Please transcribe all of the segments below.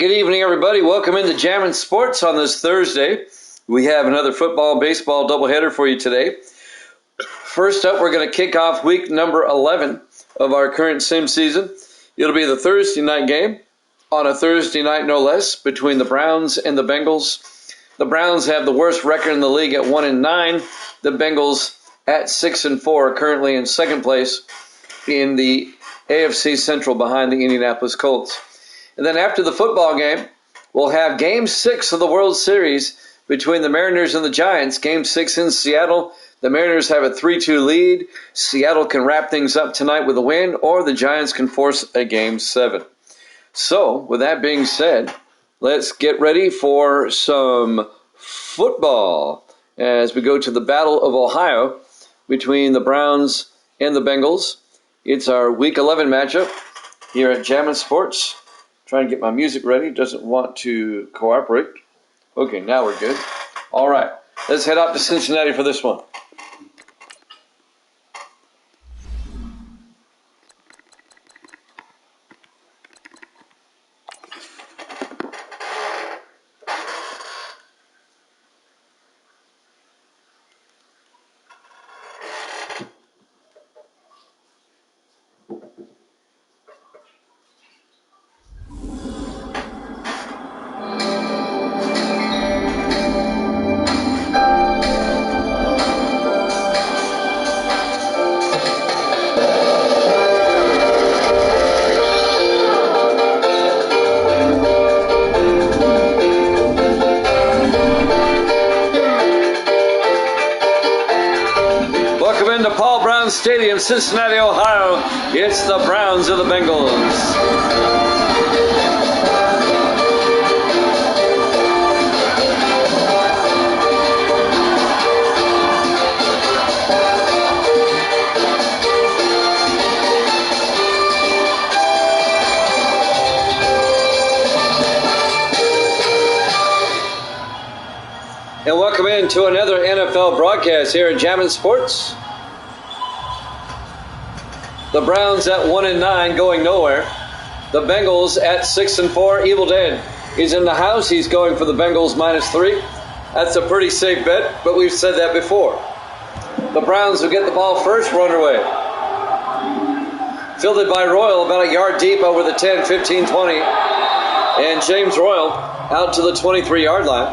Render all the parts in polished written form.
good evening, everybody. Welcome into Jammin' Sports on this Thursday. We have another football-baseball doubleheader for you today. First up, we're going to kick off week number 11 of our current sim season. It'll be the Thursday night game, on a Thursday night no less, between the Browns and the Bengals. The Browns have the worst record in the league at 1-9. The Bengals at 6-4, currently in second place in the AFC Central behind the Indianapolis Colts. And then after the football game, we'll have Game 6 of the World Series between the Mariners and the Giants. Game 6 in Seattle. The Mariners have a 3-2 lead. Seattle can wrap things up tonight with a win, or the Giants can force a Game 7. So, with that being said, let's get ready for some football as we go to the Battle of Ohio between the Browns and the Bengals. It's our Week 11 matchup here at Jammin' Sports. Trying to get my music ready. Doesn't want to cooperate. Okay, now we're good. All right, let's head out to Cincinnati for this one. Stadium, Cincinnati, Ohio. It's the Browns of the Bengals. And welcome into another NFL broadcast here at Jammin' Sports. The Browns at 1-9, going nowhere. The Bengals at 6-4. Evil Dead is in the house. He's going for the Bengals -3. That's a pretty safe bet, but we've said that before. The Browns will get the ball first. We're underway. Fielded by Royal, about a yard deep over the 10, 15, 20. And James Royal out to the 23-yard line.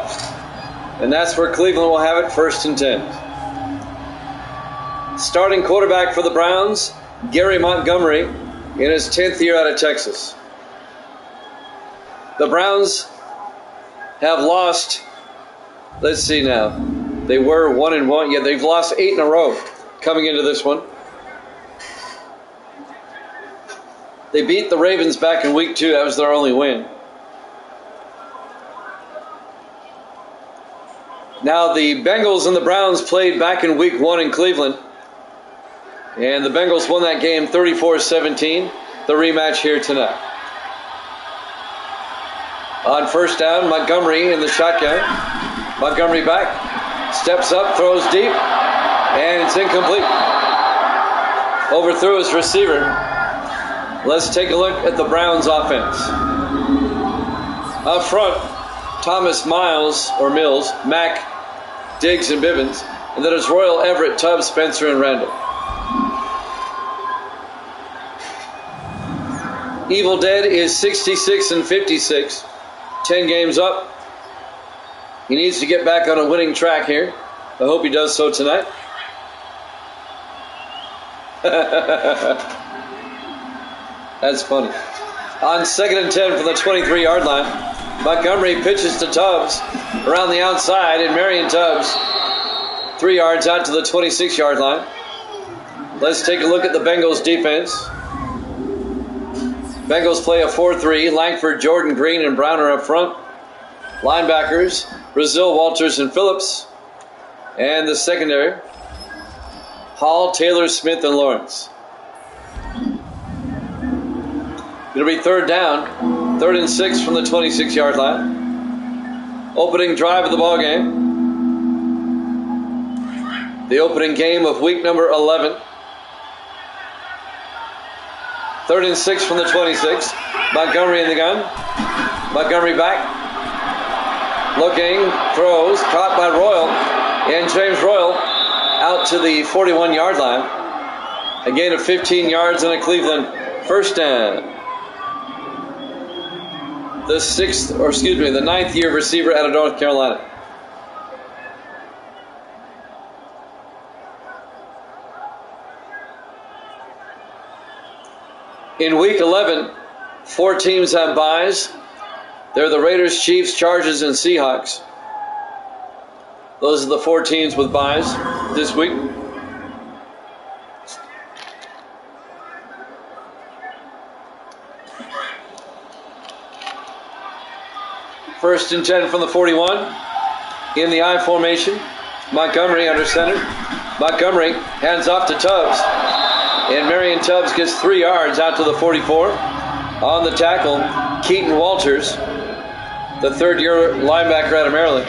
And that's where Cleveland will have it, 1st and 10. Starting quarterback for the Browns, Gary Montgomery, in his 10th year out of Texas. The Browns have lost, let's see now, they were 1-1. Yeah, they've lost 8 in a row coming into this one. They beat the Ravens back in week 2. That was their only win. Now the Bengals and the Browns played back in week 1 in Cleveland. And the Bengals won that game 34-17, the rematch here tonight. On first down, Montgomery in the shotgun. Montgomery back, steps up, throws deep, and it's incomplete. Overthrew his receiver. Let's take a look at the Browns offense. Up front, Thomas Mills, Mack, Diggs, and Bivens. And then it's Royal, Everett, Tubbs, Spencer, and Randall. Evil Dead is 66-56, 10 games up. He needs to get back on a winning track here. I hope he does so tonight. That's funny. On 2nd and 10 from the 23-yard line, Montgomery pitches to Tubbs around the outside, and Marion Tubbs 3 yards out to the 26-yard line. Let's take a look at the Bengals defense. Bengals play a 4-3. Langford, Jordan, Green, and Browner up front. Linebackers, Brazil, Walters, and Phillips. And the secondary, Hall, Taylor, Smith, and Lawrence. It'll be 3rd down. 3rd and 6 from the 26-yard line. Opening drive of the ball game. The opening game of week number 11. 3rd and 6 from the 26. Montgomery in the gun. Montgomery back. Looking, throws, caught by Royal. And James Royal out to the 41-yard line. A gain of 15 yards and a Cleveland first down. The ninth-year receiver out of North Carolina. In Week 11, 4 teams have byes. They're the Raiders, Chiefs, Chargers, and Seahawks. Those are the 4 teams with byes this week. First and 10 from the 41. In the I formation. Montgomery under center. Montgomery hands off to Tubbs. And Marion Tubbs gets 3 yards out to the 44. On the tackle, Keaton Walters, the third-year linebacker out of Maryland.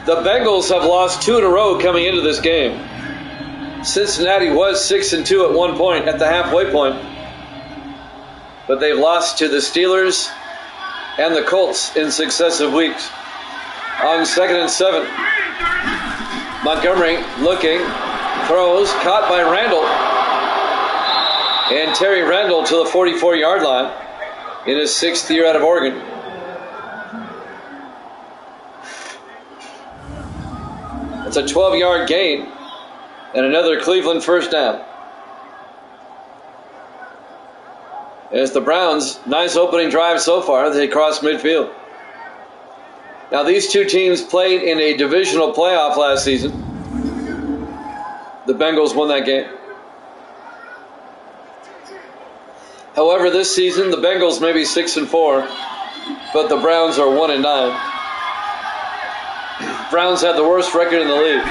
The Bengals have lost 2 in a row coming into this game. Cincinnati was 6-2 at one point, at the halfway point. But they've lost to the Steelers and the Colts in successive weeks. On 2nd and 7, Montgomery looking, throws, caught by Randall. And Terry Randall to the 44-yard line in his 6th year out of Oregon. It's a 12-yard gain and another Cleveland first down. As the Browns, nice opening drive so far, they cross midfield. Now these 2 teams played in a divisional playoff last season. The Bengals won that game. However, this season, the Bengals may be 6-4, but the Browns are 1-9. Browns have the worst record in the league.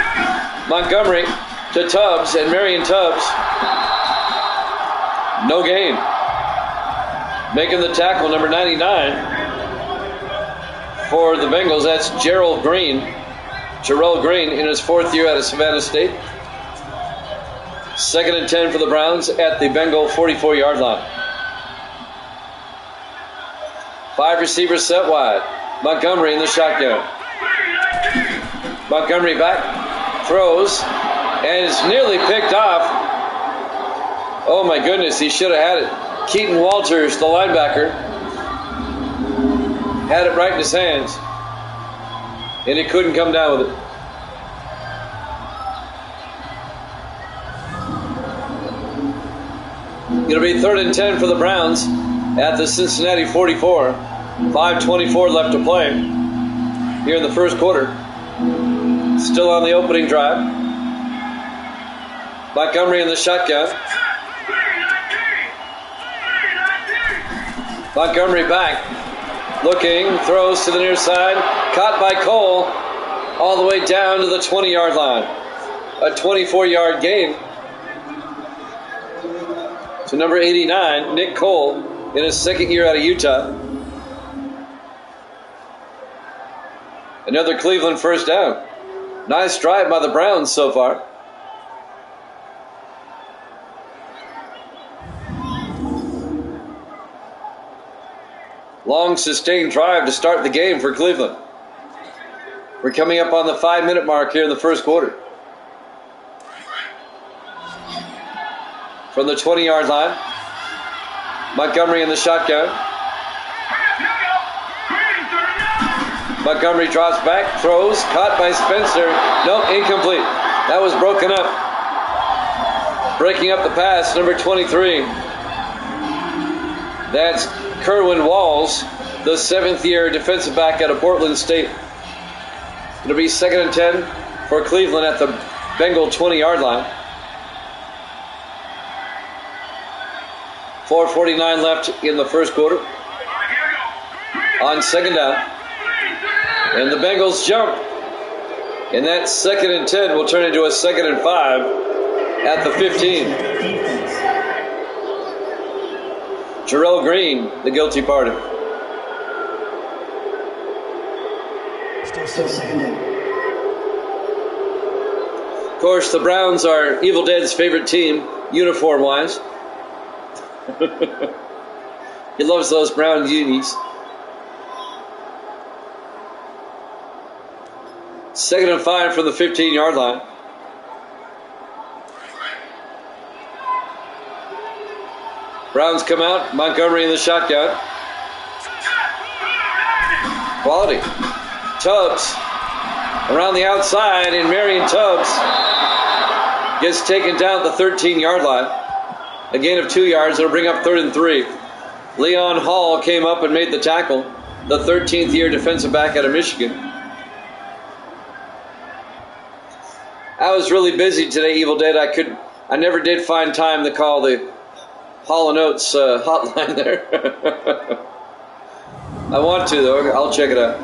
Montgomery to Tubbs, and Marion Tubbs. No gain. Making the tackle, number 99 for the Bengals. That's Jarrell Green in his 4th year out of Savannah State. 2nd and 10 for the Browns at the Bengal 44-yard line. 5 receivers set wide. Montgomery in the shotgun. Montgomery back, throws, and is nearly picked off. Oh my goodness, he should have had it. Keaton Walters, the linebacker, had it right in his hands, and he couldn't come down with it. It'll be 3rd and 10 for the Browns at the Cincinnati 44. 5:24 left to play here in the first quarter. Still on the opening drive. Montgomery in the shotgun. Montgomery back. Looking, throws to the near side. Caught by Cole all the way down to the 20-yard line. A 24-yard gain to number 89, Nick Cole, in his 2nd year out of Utah. Another Cleveland first down. Nice drive by the Browns so far. Long sustained drive to start the game for Cleveland. We're coming up on the 5-minute mark here in the first quarter. From the 20-yard line, Montgomery in the shotgun. Montgomery drops back, throws, caught by Spencer. No, incomplete. That was broken up. Breaking up the pass, number 23. That's Kerwin Walls, the 7th-year defensive back out of Portland State. It'll be 2nd and 10 for Cleveland at the Bengal 20-yard line. 4:49 left in the first quarter. On 2nd down. And the Bengals jump. And that 2nd and 10 will turn into a 2nd and 5 at the 15. Jarrell Green, the guilty party. Of course, the Browns are Evil Dead's favorite team, uniform-wise. He loves those brown unis. 2nd and 5 from the 15-yard line. Browns come out. Montgomery in the shotgun. Quality. Tubbs around the outside, and Marion Tubbs gets taken down at the 13-yard line. A gain of 2 yards. It'll bring up 3rd and 3. Leon Hall came up and made the tackle, the 13th year defensive back out of Michigan. I was really busy today, Evil Dead. I never did find time to call the Hall & Oates hotline there. I want to, though. I'll check it out.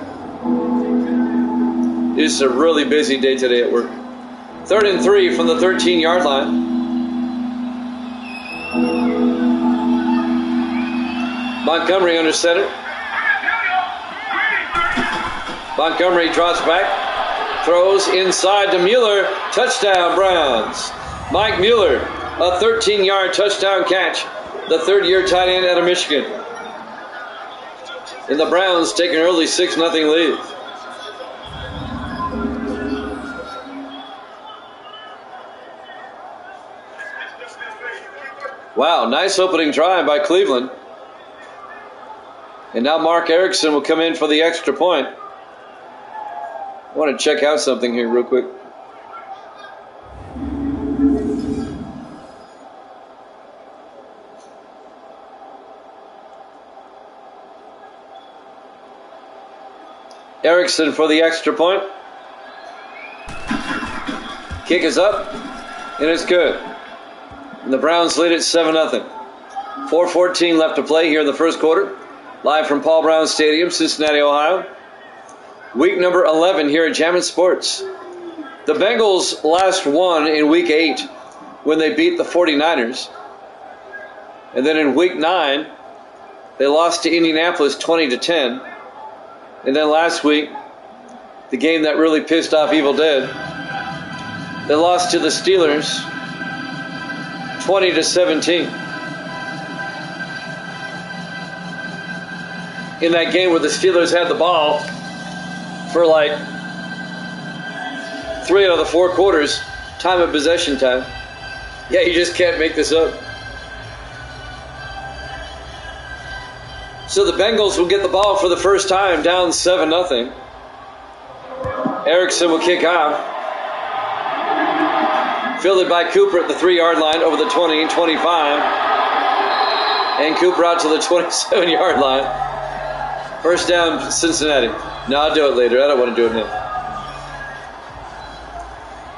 It's a really busy day today at work. 3rd and 3 from the 13-yard line. Montgomery under center. Montgomery drops back. Throws inside to Mueller. Touchdown, Browns. Mike Mueller, a 13-yard touchdown catch. The 3rd-year tight end out of Michigan. And the Browns take an early 6-0 lead. Wow, nice opening drive by Cleveland. And now Mark Erickson will come in for the extra point. I want to check out something here real quick. Erickson for the extra point. Kick is up, and it's good. And the Browns lead it 7-0. 4:14 left to play here in the first quarter. Live from Paul Brown Stadium, Cincinnati, Ohio. Week number 11 here at Jammin' Sports. The Bengals last won in week 8 when they beat the 49ers. And then in week 9, they lost to Indianapolis 20-10. And then last week, the game that really pissed off Evil Dead, they lost to the Steelers 20-17. In that game where the Steelers had the ball for like 3 out of the 4 quarters, time of possession time. Yeah, you just can't make this up. So the Bengals will get the ball for the first time, down 7-0. Erickson will kick off. Fielded by Cooper at the 3-yard line over the 20, 25. And Cooper out to the 27-yard line. First down, Cincinnati. No, I'll do it later. I don't want to do it now.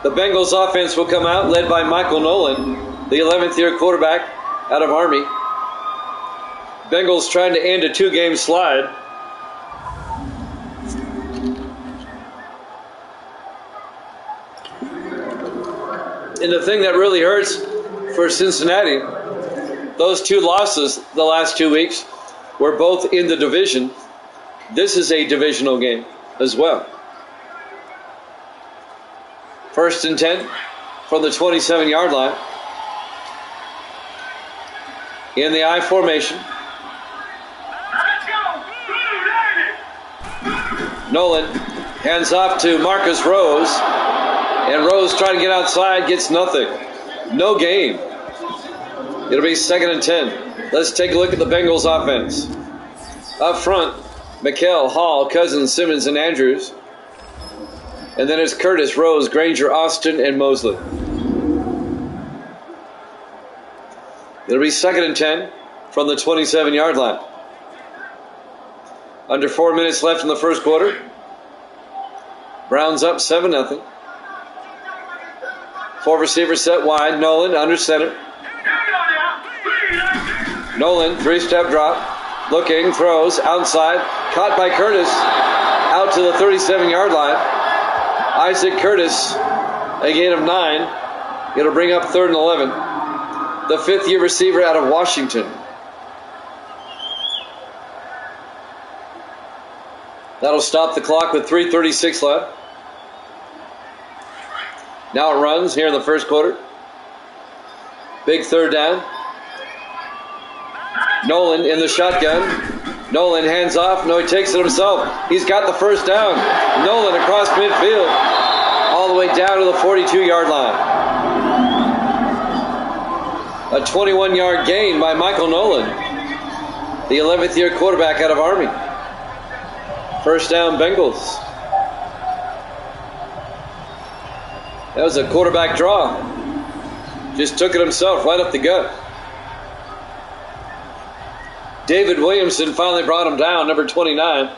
The Bengals offense will come out, led by Michael Nolan, the 11th year quarterback out of Army. Bengals trying to end a 2-game slide. And the thing that really hurts for Cincinnati, those 2 losses the last 2 weeks were both in the division. This is a divisional game as well. 1st and 10 from the 27-yard line. In the I formation. Nolan hands off to Marcus Rose. And Rose trying to get outside, gets nothing. No gain. It'll be 2nd and 10. Let's take a look at the Bengals offense. Up front, McHale, Hall, Cousins, Simmons, and Andrews. And then it's Curtis, Rose, Granger, Austin, and Mosley. It'll be 2nd and 10 from the 27-yard line. Under 4 minutes left in the first quarter. Browns up 7-0. 4 receivers set wide. Nolan under center. Nolan, 3-step drop. Looking, throws, outside. Caught by Curtis. Out to the 37-yard line. Isaac Curtis, a gain of 9. It'll bring up 3rd and 11. The 5th-year receiver out of Washington. That'll stop the clock with 3:36 left. Now it runs here in the first quarter. Big 3rd down. Nolan in the shotgun. Nolan hands off. No, he takes it himself. He's got the first down. Nolan across midfield, all the way down to the 42-yard line. A 21-yard gain by Michael Nolan, the 11th year quarterback out of Army. First down, Bengals. That was a quarterback draw. Just took it himself right up the gut. David Williamson finally brought him down, number 29.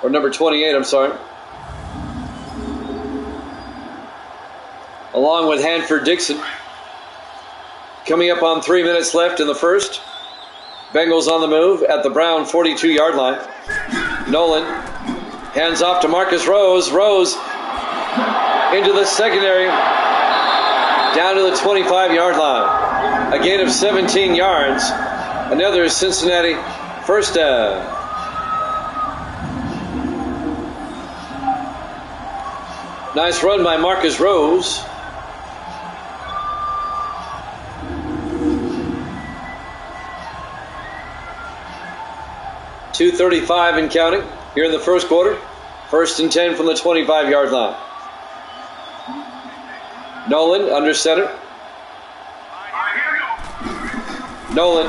Or number 28, I'm sorry. Along with Hanford Dixon. Coming up on 3 minutes left in the first. Bengals on the move at the Brown 42-yard line. Nolan hands off to Marcus Rose. Rose into the secondary, down to the 25-yard line. A gain of 17 yards. Another Cincinnati first down. Nice run by Marcus Rose. .235 and counting here in the first quarter. First and 10 from the 25-yard line. Nolan under center. Nolan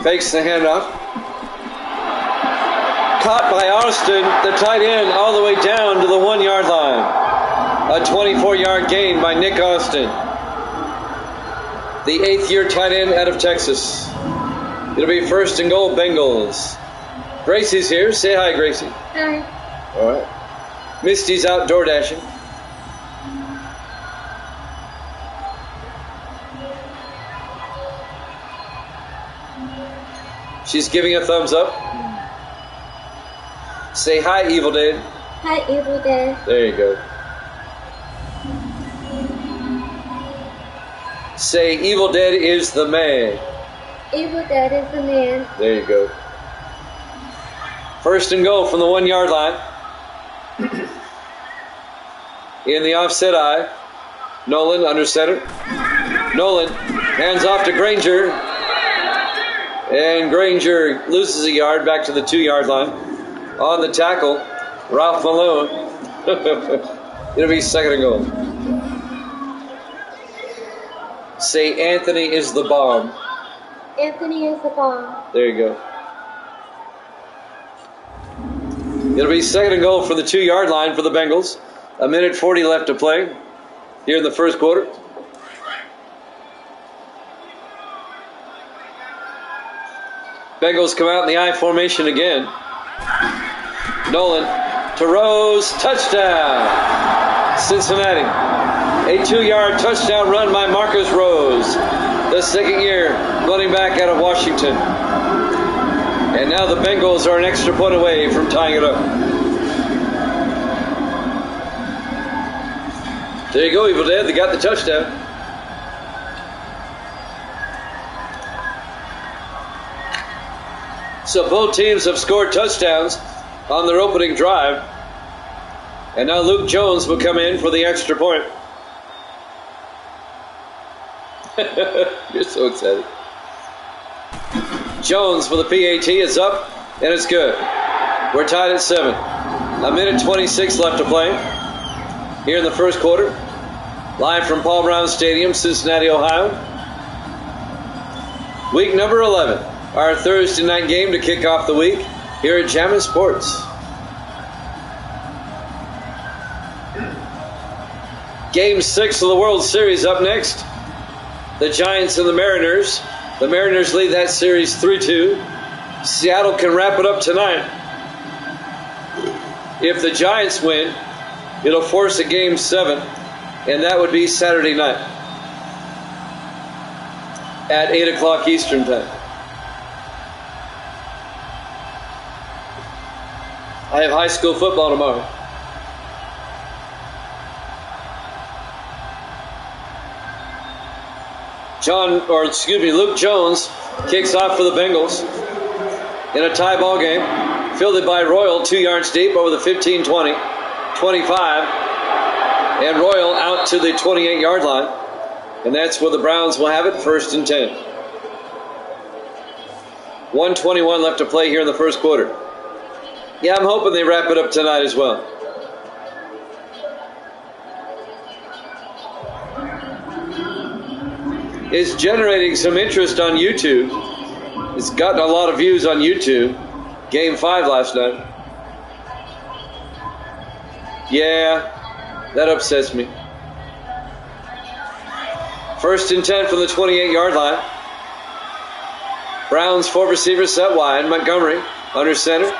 fakes the handoff. Caught by Austin, the tight end, all the way down to the 1-yard line. A 24-yard gain by Nick Austin, the 8th year tight end out of Texas. It'll be first and goal, Bengals. Gracie's here. Say hi, Gracie. Hi. All right. Misty's out door dashing. She's giving a thumbs up. Say hi, Evil Dad. Hi, Evil Dad. There you go. Say Evil Dad is the man. Evil Dad is the man. There you go. First and goal from the 1-yard line. In the offset eye. Nolan under center. Nolan hands off to Granger. And Granger loses a yard back to the 2-yard line. On the tackle, Ralph Malone. It'll be second and goal. Say Anthony is the bomb. Anthony is the bomb. There you go. It'll be second and goal for the 2-yard line for the Bengals. 1:40 left to play here in the first quarter. Bengals come out in the I formation again. Nolan to Rose, touchdown, Cincinnati. A 2-yard touchdown run by Marcus Rose, the 2nd year running back out of Washington. And now the Bengals are an extra point away from tying it up. There you go, Evil Dad. They got the touchdown. So both teams have scored touchdowns on their opening drive. And now Luke Jones will come in for the extra point. You're so excited. Jones for the PAT is up, and it's good. We're tied at 7. 1:26 left to play here in the first quarter. Live from Paul Brown Stadium, Cincinnati, Ohio. Week number 11. Our Thursday night game to kick off the week here at Jammin' Sports. Game 6 of the World Series up next. The Giants and the Mariners. The Mariners lead that series 3-2. Seattle can wrap it up tonight. If the Giants win, it'll force a Game 7, and that would be Saturday night at 8 o'clock Eastern time. I have high school football tomorrow. Luke Jones kicks off for the Bengals in a tie ball game. Fielded by Royal, 2 yards deep over the 15-20, 25, and Royal out to the 28-yard line. And that's where the Browns will have it, first and 10. 1:21 left to play here in the first quarter. Yeah, I'm hoping they wrap it up tonight as well. It's generating some interest on YouTube. It's gotten a lot of views on YouTube. Game 5 last night. Yeah, that upsets me. 1st and 10 from the 28-yard line. Browns 4 receivers set wide. Montgomery under center.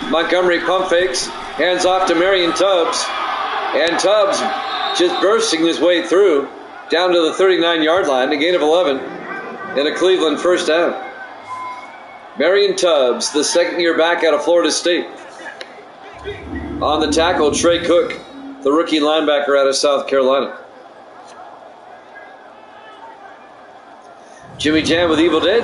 Montgomery pump fakes. Hands off to Marion Tubbs. And Tubbs just bursting his way through down to the 39-yard line. A gain of 11 and a Cleveland first down. Marion Tubbs, the second-year back out of Florida State. On the tackle, Trey Cook, the rookie linebacker out of South Carolina. Jimmy Jam with Evil Dead.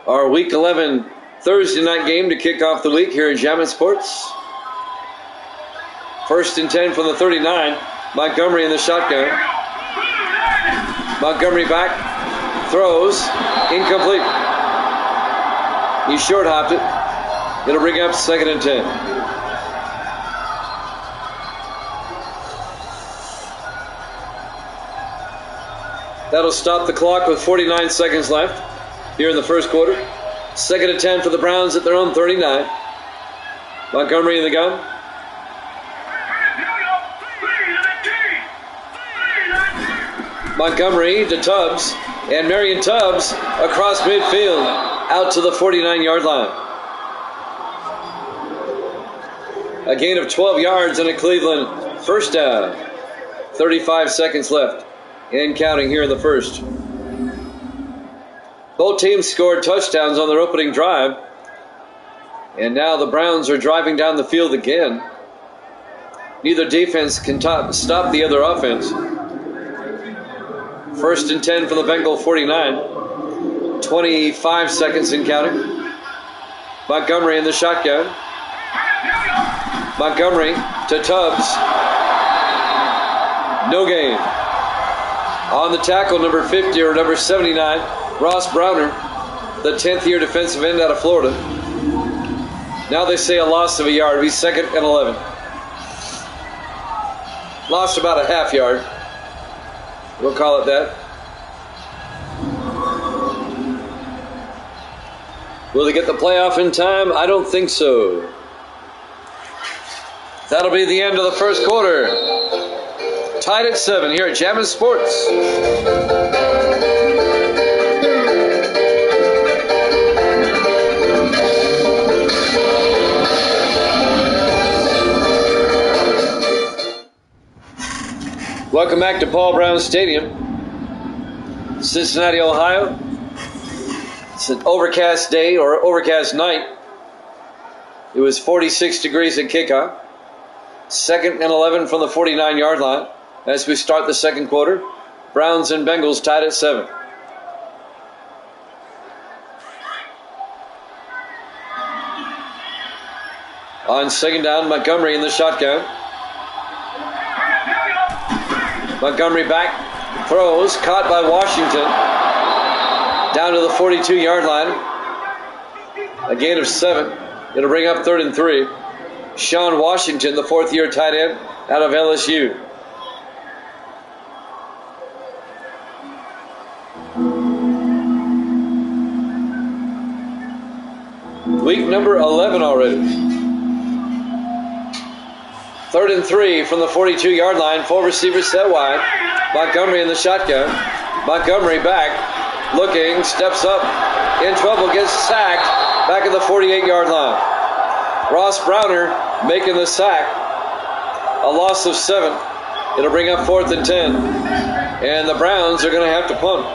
Our Week 11 Thursday night game to kick off the week here at Jammin' Sports. 1st and 10 from the 39. Montgomery in the shotgun. Montgomery back. Throws. Incomplete. He short hopped it. It'll bring up 2nd and 10. That'll stop the clock with 49 seconds left here in the first quarter. 2nd and 10 for the Browns at their own 39. Montgomery in the gun. Montgomery to Tubbs. And Marion Tubbs across midfield out to the 49-yard line. A gain of 12 yards and a Cleveland first down. 35 seconds left and counting here in the first. Both teams scored touchdowns on their opening drive. And now the Browns are driving down the field again. Neither defense can stop the other offense. 1st and 10 for the Bengal 49. 25 seconds and counting. Montgomery in the shotgun. Montgomery to Tubbs. No gain. On the tackle, number 50 or number 79, Ross Browner, the 10th-year defensive end out of Florida. Now they say a loss of a yard. It'll be 2nd and 11. Lost about a half yard. We'll call it that. Will they get the playoff in time? I don't think so. That'll be the end of the first quarter. Tied at 7 here at Jammin' Sports. Welcome back to Paul Brown Stadium, Cincinnati, Ohio. It's an overcast day or overcast night. It was 46 degrees at kickoff. 2nd and 11 from the 49-yard line as we start the second quarter. Browns and Bengals tied at 7. On 2nd down, Montgomery in the shotgun. Montgomery back, throws, caught by Washington. Down to the 42-yard line. A gain of 7. It'll bring up 3rd and 3. Sean Washington, the 4th-year tight end out of LSU. Week number 11 already. 3rd and 3 from the 42-yard line. 4 receivers set wide. Montgomery in the shotgun. Montgomery back. Looking, steps up. In trouble, gets sacked. Back at the 48-yard line. Ross Browner making the sack. A loss of 7. It'll bring up 4th and 10. And the Browns are going to have to punt.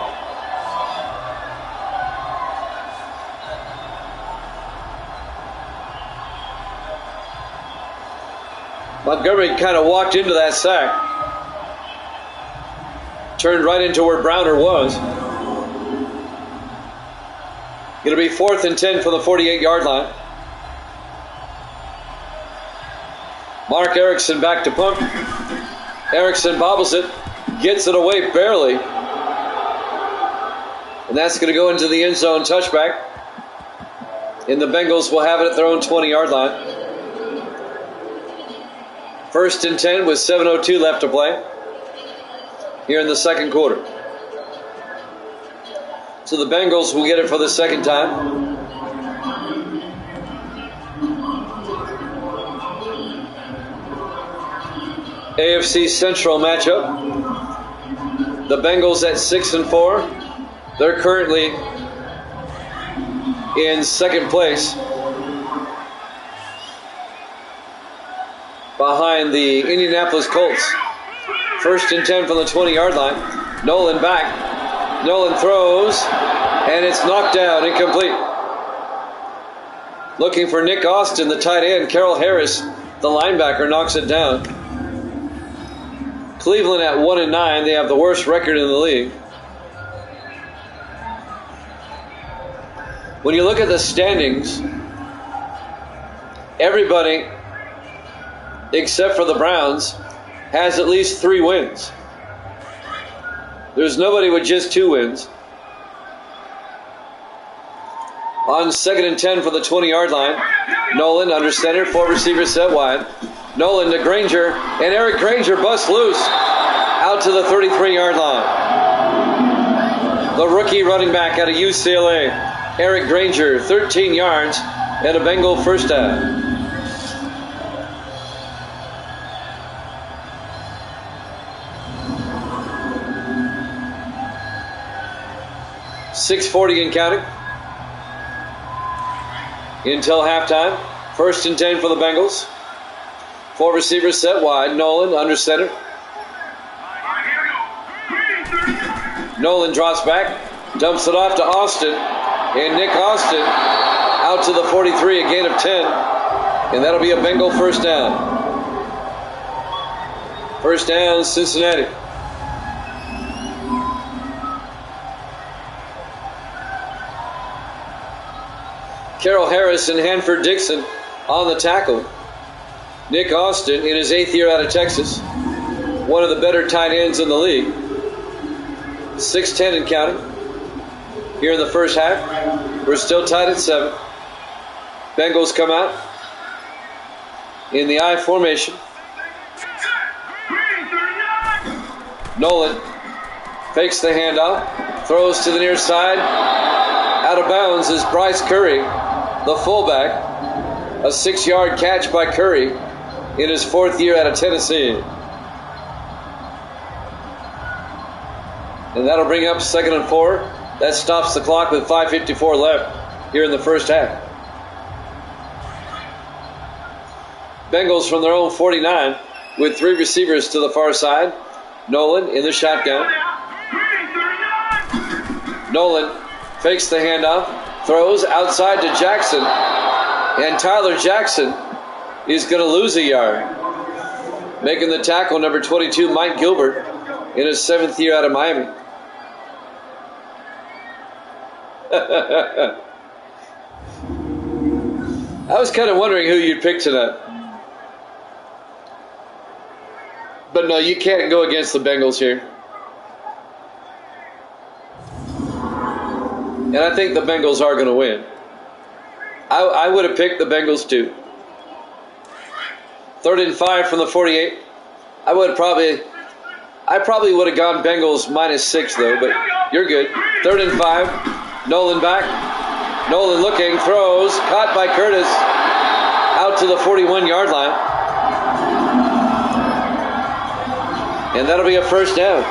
Montgomery kind of walked into that sack. Turned right into where Browner was. It'll be 4th and 10 for the 48-yard line. Mark Erickson back to punt. Erickson bobbles it. Gets it away barely. And that's going to go into the end zone touchback. And the Bengals will have it at their own 20-yard line. 1st and 10 with 7:02 left to play here in the second quarter. So the Bengals will get it for the second time. AFC Central matchup. The Bengals at 6-4. They're currently in second place behind the Indianapolis Colts. 1st and 10 from the 20-yard line. Nolan back. Nolan throws, and it's knocked down, incomplete. Looking for Nick Austin, the tight end. Carroll Harris, the linebacker, knocks it down. Cleveland at 1-9. They have the worst record in the league. When you look at the standings, everybody except for the Browns has at least 3 wins. There's nobody with just 2 wins. On 2nd and 10 for the 20-yard line, Nolan under center, 4 receivers set wide. Nolan to Granger, and Eric Granger busts loose out to the 33-yard line. The rookie running back out of UCLA, Eric Granger, 13 yards and a Bengal first down. .640 and counting until halftime. 1st and 10 for the Bengals. 4 receivers set wide. Nolan under center. Nolan drops back, dumps it off to Austin, and Nick Austin out to the 43, a gain of 10, and that'll be a Bengal first down. First down, Cincinnati. Carroll Harris and Hanford Dixon on the tackle. Nick Austin in his 8th year out of Texas, one of the better tight ends in the league. 6:10 and counting here in the first half. We're still tied at 7. Bengals come out in the I formation. Nolan fakes the handoff, throws to the near side. Out of bounds is Bryce Curry, the fullback. A 6-yard catch by Curry in his 4th year out of Tennessee. And that'll bring up 2nd and 4. That stops the clock with 5:54 left here in the first half. Bengals from their own 49 with 3 receivers to the far side. Nolan in the shotgun. Nolan fakes the handoff, throws outside to Jackson, and Tyler Jackson is going to lose a yard. Making the tackle, number 22, Mike Gilbert, in his 7th year out of Miami. I was kind of wondering who you'd pick tonight. But no, you can't go against the Bengals here. And I think the Bengals are going to win. I would have picked the Bengals too. 3rd and 5 from the 48. I probably would have gone Bengals -6 though, but you're good. 3rd and 5. Nolan back. Nolan looking, throws, caught by Curtis, out to the 41-yard line. And that'll be a first down.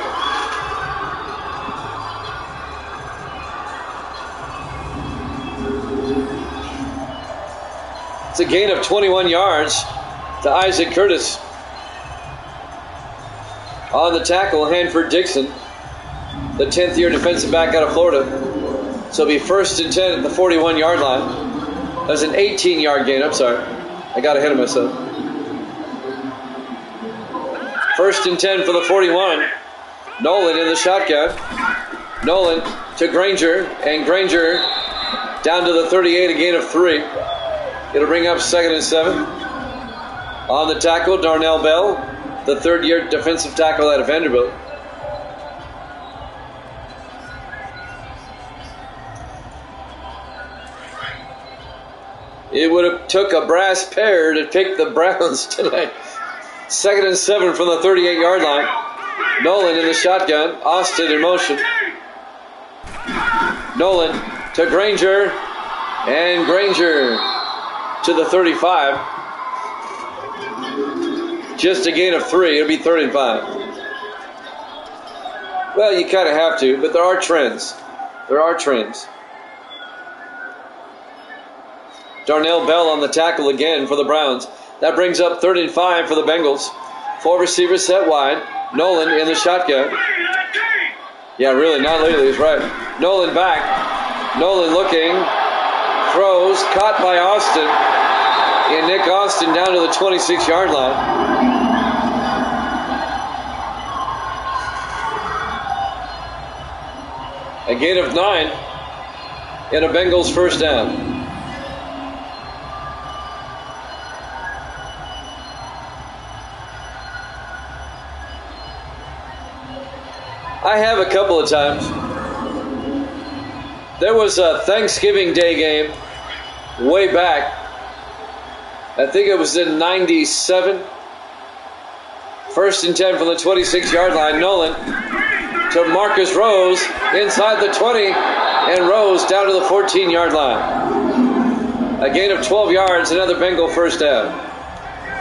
It's a gain of 21 yards to Isaac Curtis. On the tackle, Hanford Dixon, the 10th year defensive back out of Florida. So it'll be 1st and 10 at the 41-yard line. That's an 18-yard gain. I'm sorry. I got ahead of myself. 1st and 10 for the 41. Nolan in the shotgun. Nolan to Granger, and Granger down to the 38, a gain of 3. It'll bring up 2nd and 7. On the tackle, Darnell Bell, the 3rd-year defensive tackle out of Vanderbilt. It would have took a brass pair to pick the Browns tonight. 2nd and 7 from the 38-yard line. Nolan in the shotgun. Austin in motion. Nolan to Granger. And Granger to the 35. Just a gain of 3. It'll be 3rd and 5. Well, you kind of have to, but there are trends. There are trends. Darnell Bell on the tackle again for the Browns. That brings up 3rd and 5 for the Bengals. 4 receivers set wide. Nolan in the shotgun. Yeah, really, not lately. He's right. Nolan back. Nolan looking. Throws. Caught by Austin. And Nick Austin down to the 26-yard line. A gain of 9. And a Bengals first down. I have a couple of times. There was a Thanksgiving Day game way back. I think it was in 97. 1st and 10 from the 26-yard line. Nolan to Marcus Rose inside the 20, and Rose down to the 14-yard line. A gain of 12 yards, another Bengal first down.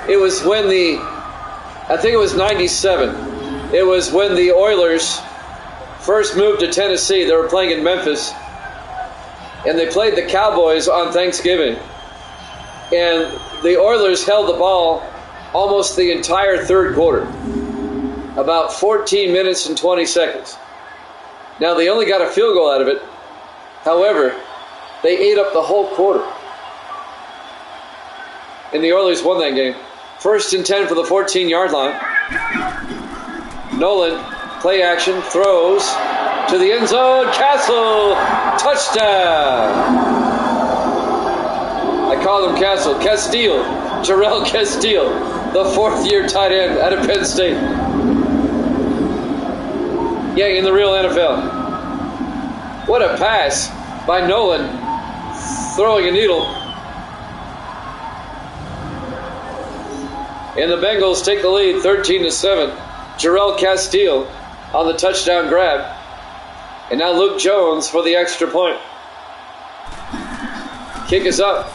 It was when I think it was 97. It was when the Oilers first moved to Tennessee. They were playing in Memphis, and they played the Cowboys on Thanksgiving. And the Oilers held the ball almost the entire third quarter, about 14 minutes and 20 seconds. Now, they only got a field goal out of it. However, they ate up the whole quarter. And the Oilers won that game. 1st and 10 for the 14-yard line. Nolan, play action, throws to the end zone. Castle, touchdown. I call him Castle. Castile, Jarrell Castile, the 4th-year tight end out of Penn State. Yeah, in the real NFL. What a pass by Nolan, throwing a needle. And the Bengals take the lead, 13-7. Jarrell Castile on the touchdown grab. And now Luke Jones for the extra point. Kick is up,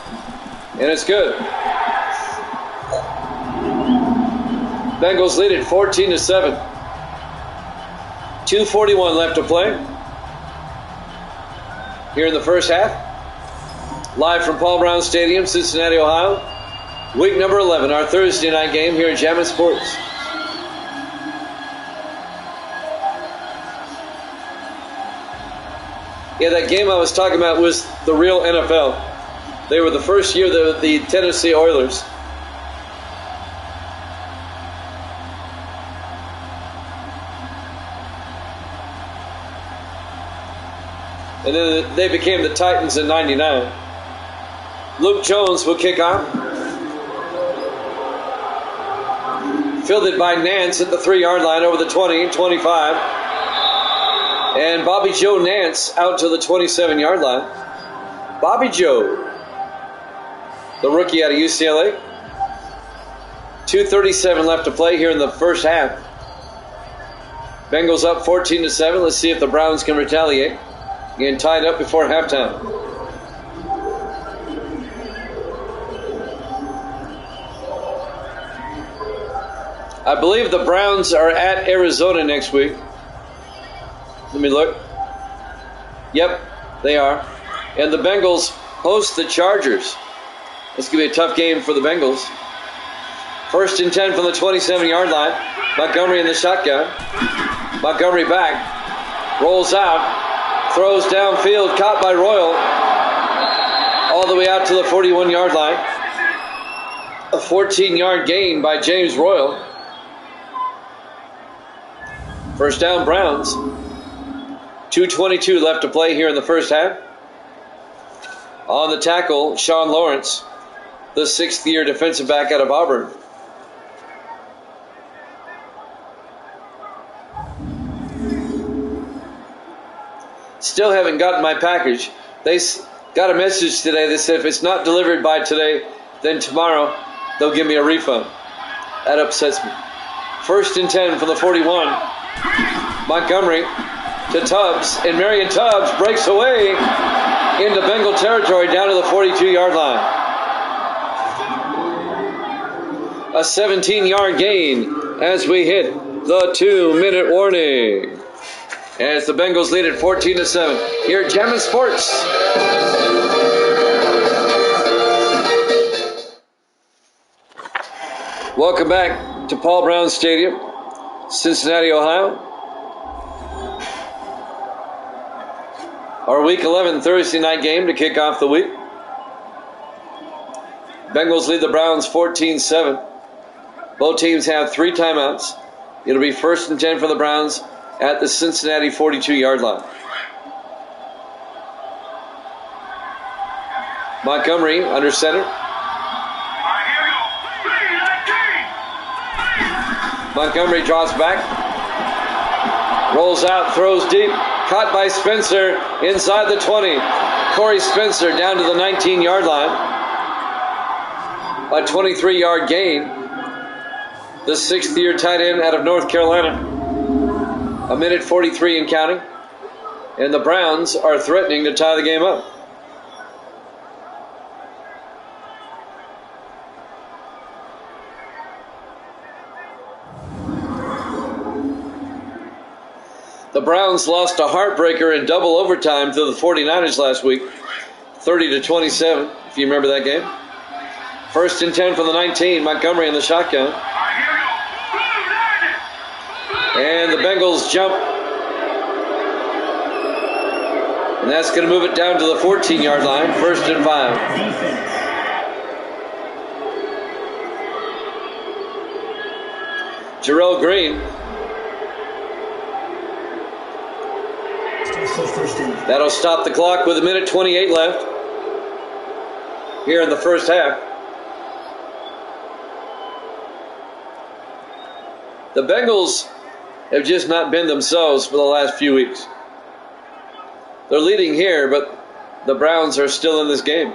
and it's good. Bengals lead it 14-7. 2:41 left to play here in the first half. Live from Paul Brown Stadium, Cincinnati, Ohio. Week number 11, our Thursday night game here at Jammin' Sports. Yeah, that game I was talking about was the real NFL. They were the first year the Tennessee Oilers. And then they became the Titans in 99. Luke Jones will kick off. Fielded by Nance at the 3-yard line over the 20, 25. And Bobby Joe Nance out to the 27-yard line. Bobby Joe, the rookie out of UCLA. 2:37 left to play here in the first half. Bengals up 14-7. Let's see if the Browns can retaliate. Getting tied up before halftime. I believe the Browns are at Arizona next week. Let me look. Yep, they are. And the Bengals host the Chargers. This could be a tough game for the Bengals. 1st and 10 from the 27-yard line. Montgomery in the shotgun. Montgomery back. Rolls out. Throws downfield. Caught by Royal. All the way out to the 41-yard line. A 14-yard gain by James Royal. First down, Browns. 2:22 left to play here in the first half. On the tackle, Sean Lawrence, the 6th-year defensive back out of Auburn. Still haven't gotten my package. They Got a message today that said if it's not delivered by today, then tomorrow they'll give me a refund. That upsets me. 1st and 10 from the 41. Montgomery to Tubbs, and Marion Tubbs breaks away into Bengal territory down to the 42-yard line. A 17-yard gain as we hit the 2-minute warning. As the Bengals lead at 14-7 here at Jammin' Sports. Welcome back to Paul Brown Stadium, Cincinnati, Ohio. Our Week 11 Thursday night game to kick off the week. Bengals lead the Browns 14-7. Both teams have 3 timeouts. It'll be 1st and 10 for the Browns at the Cincinnati 42-yard line. Montgomery under center. Montgomery draws back. Rolls out, throws deep. Caught by Spencer inside the 20. Corey Spencer down to the 19-yard line. A 23-yard gain. The 6th-year tight end out of North Carolina. 1:43 and counting. And the Browns are threatening to tie the game up. The Browns lost a heartbreaker in double overtime to the 49ers last week, 30-27, if you remember that game. 1st and 10 from the 19, Montgomery in the shotgun. And the Bengals jump. And that's going to move it down to the 14-yard line, 1st and 5. Jarrell Green. That'll stop the clock with 1:28 left here in the first half. The Bengals have just not been themselves for the last few weeks. They're leading here, but the Browns are still in this game.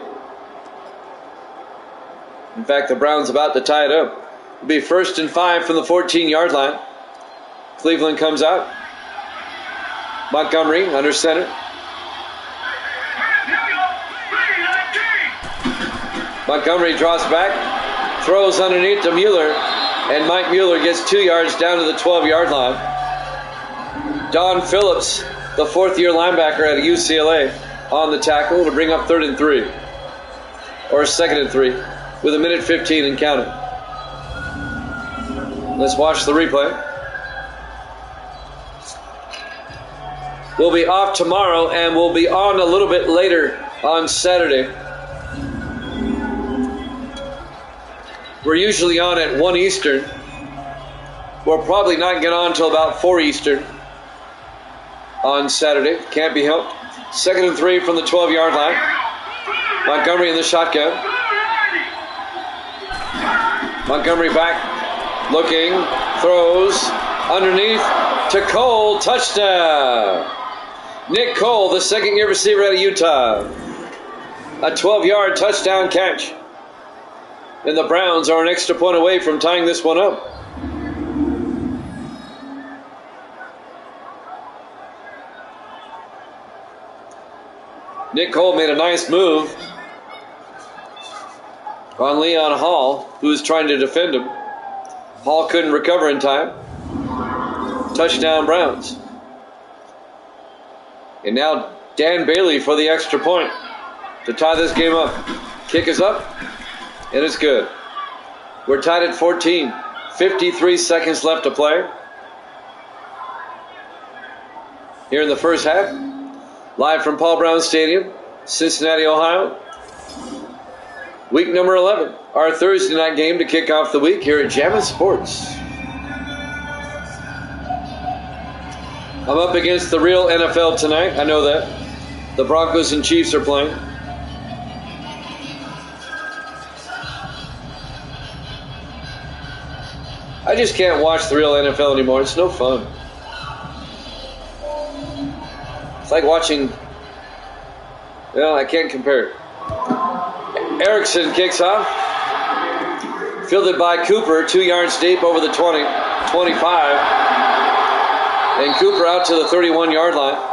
In fact, the Browns about to tie it up. It'll be 1st and 5 from the 14-yard line. Cleveland comes out. Montgomery under center. Montgomery draws back, throws underneath to Mueller, and Mike Mueller gets 2 yards down to the 12-yard line. Don Phillips, the 4th-year linebacker out of UCLA, on the tackle to bring up 3rd and 3, or 2nd and 3, with 1:15 and counting. Let's watch the replay. We'll be off tomorrow, and we'll be on a little bit later on Saturday. We're usually on at 1 Eastern. We'll probably not get on until about 4 Eastern on Saturday. Can't be helped. 2nd and 3 from the 12-yard line. Montgomery in the shotgun. Montgomery back, looking, throws, underneath to Cole, touchdown. Nick Cole, the 2nd-year receiver out of Utah. A 12-yard touchdown catch. And the Browns are an extra point away from tying this one up. Nick Cole made a nice move on Leon Hall, who was trying to defend him. Hall couldn't recover in time. Touchdown Browns. And now Dan Bailey for the extra point to tie this game up. Kick is up, and it's good. We're tied at 14. 53 seconds left to play here in the first half. Live from Paul Brown Stadium, Cincinnati, Ohio. Week number 11, our Thursday night game to kick off the week here at Jammin' Sports. I'm up against the real NFL tonight. I know that. The Broncos and Chiefs are playing. I just can't watch the real NFL anymore. It's no fun. It's like watching Well, I can't compare. Erickson kicks off. Fielded by Cooper, 2 yards deep over the 20, 25. And Cooper out to the 31-yard line.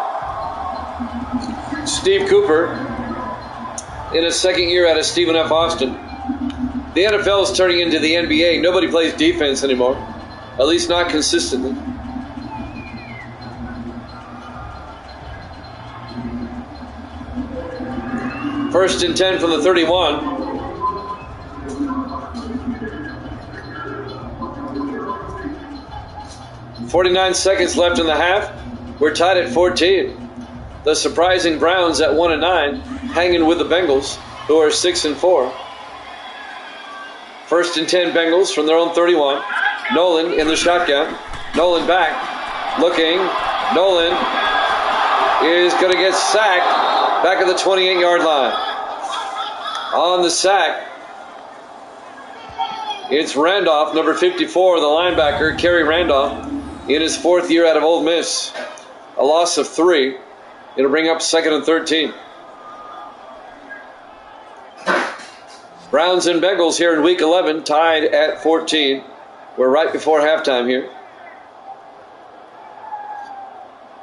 Steve Cooper in his second year out of Stephen F. Austin. The NFL is turning into the NBA. Nobody plays defense anymore, at least not consistently. First and 10 from the 31. .49 seconds left in the half. We're tied at 14. The surprising Browns at 1-9, hanging with the Bengals, who are 6-4. First and 10 Bengals from their own 31. Nolan in the shotgun. Nolan back. Looking. Nolan is going to get sacked back at the 28-yard line. On the sack, it's Randolph, number 54, the linebacker, Kerry Randolph, in his 4th year out of Ole Miss. A loss of 3. It'll bring up 2nd and 13. Browns and Bengals here in Week 11, tied at 14. We're right before halftime here.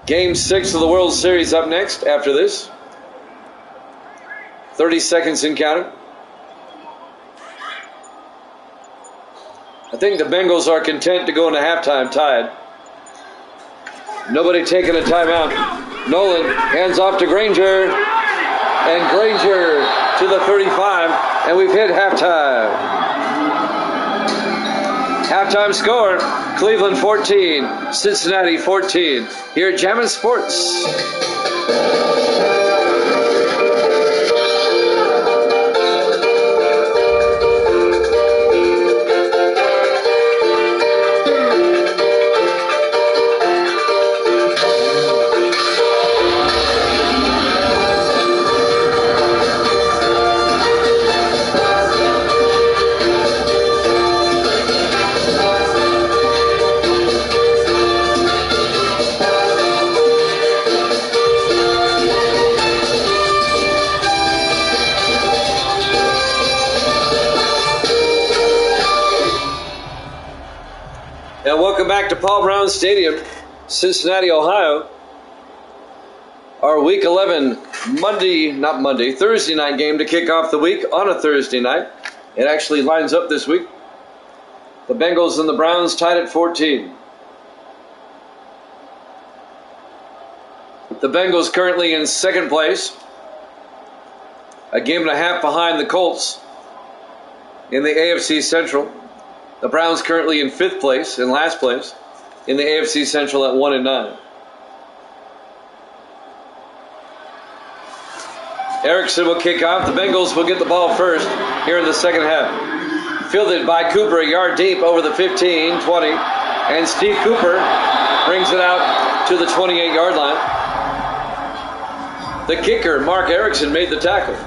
Game 6 of the World Series up next after this. 30 seconds in counting. I think the Bengals are content to go into halftime tied. Nobody taking a timeout. Nolan hands off to Granger. And Granger to the 35. And we've hit halftime. Halftime score, Cleveland 14, Cincinnati 14. Here at Jammin' Sports. Welcome back to Paul Brown Stadium, Cincinnati, Ohio. Our Week 11 Thursday night game to kick off the week on a Thursday night. It actually lines up this week. The Bengals and the Browns tied at 14. The Bengals currently in 2nd place, a game and a half behind the Colts in the AFC Central. The Browns currently in 5th place, in last place, in the AFC Central at 1-9. Erickson will kick off. The Bengals will get the ball first here in the second half. Fielded by Cooper, a yard deep over the 15, 20. And Steve Cooper brings it out to the 28-yard line. The kicker, Mark Erickson, made the tackle.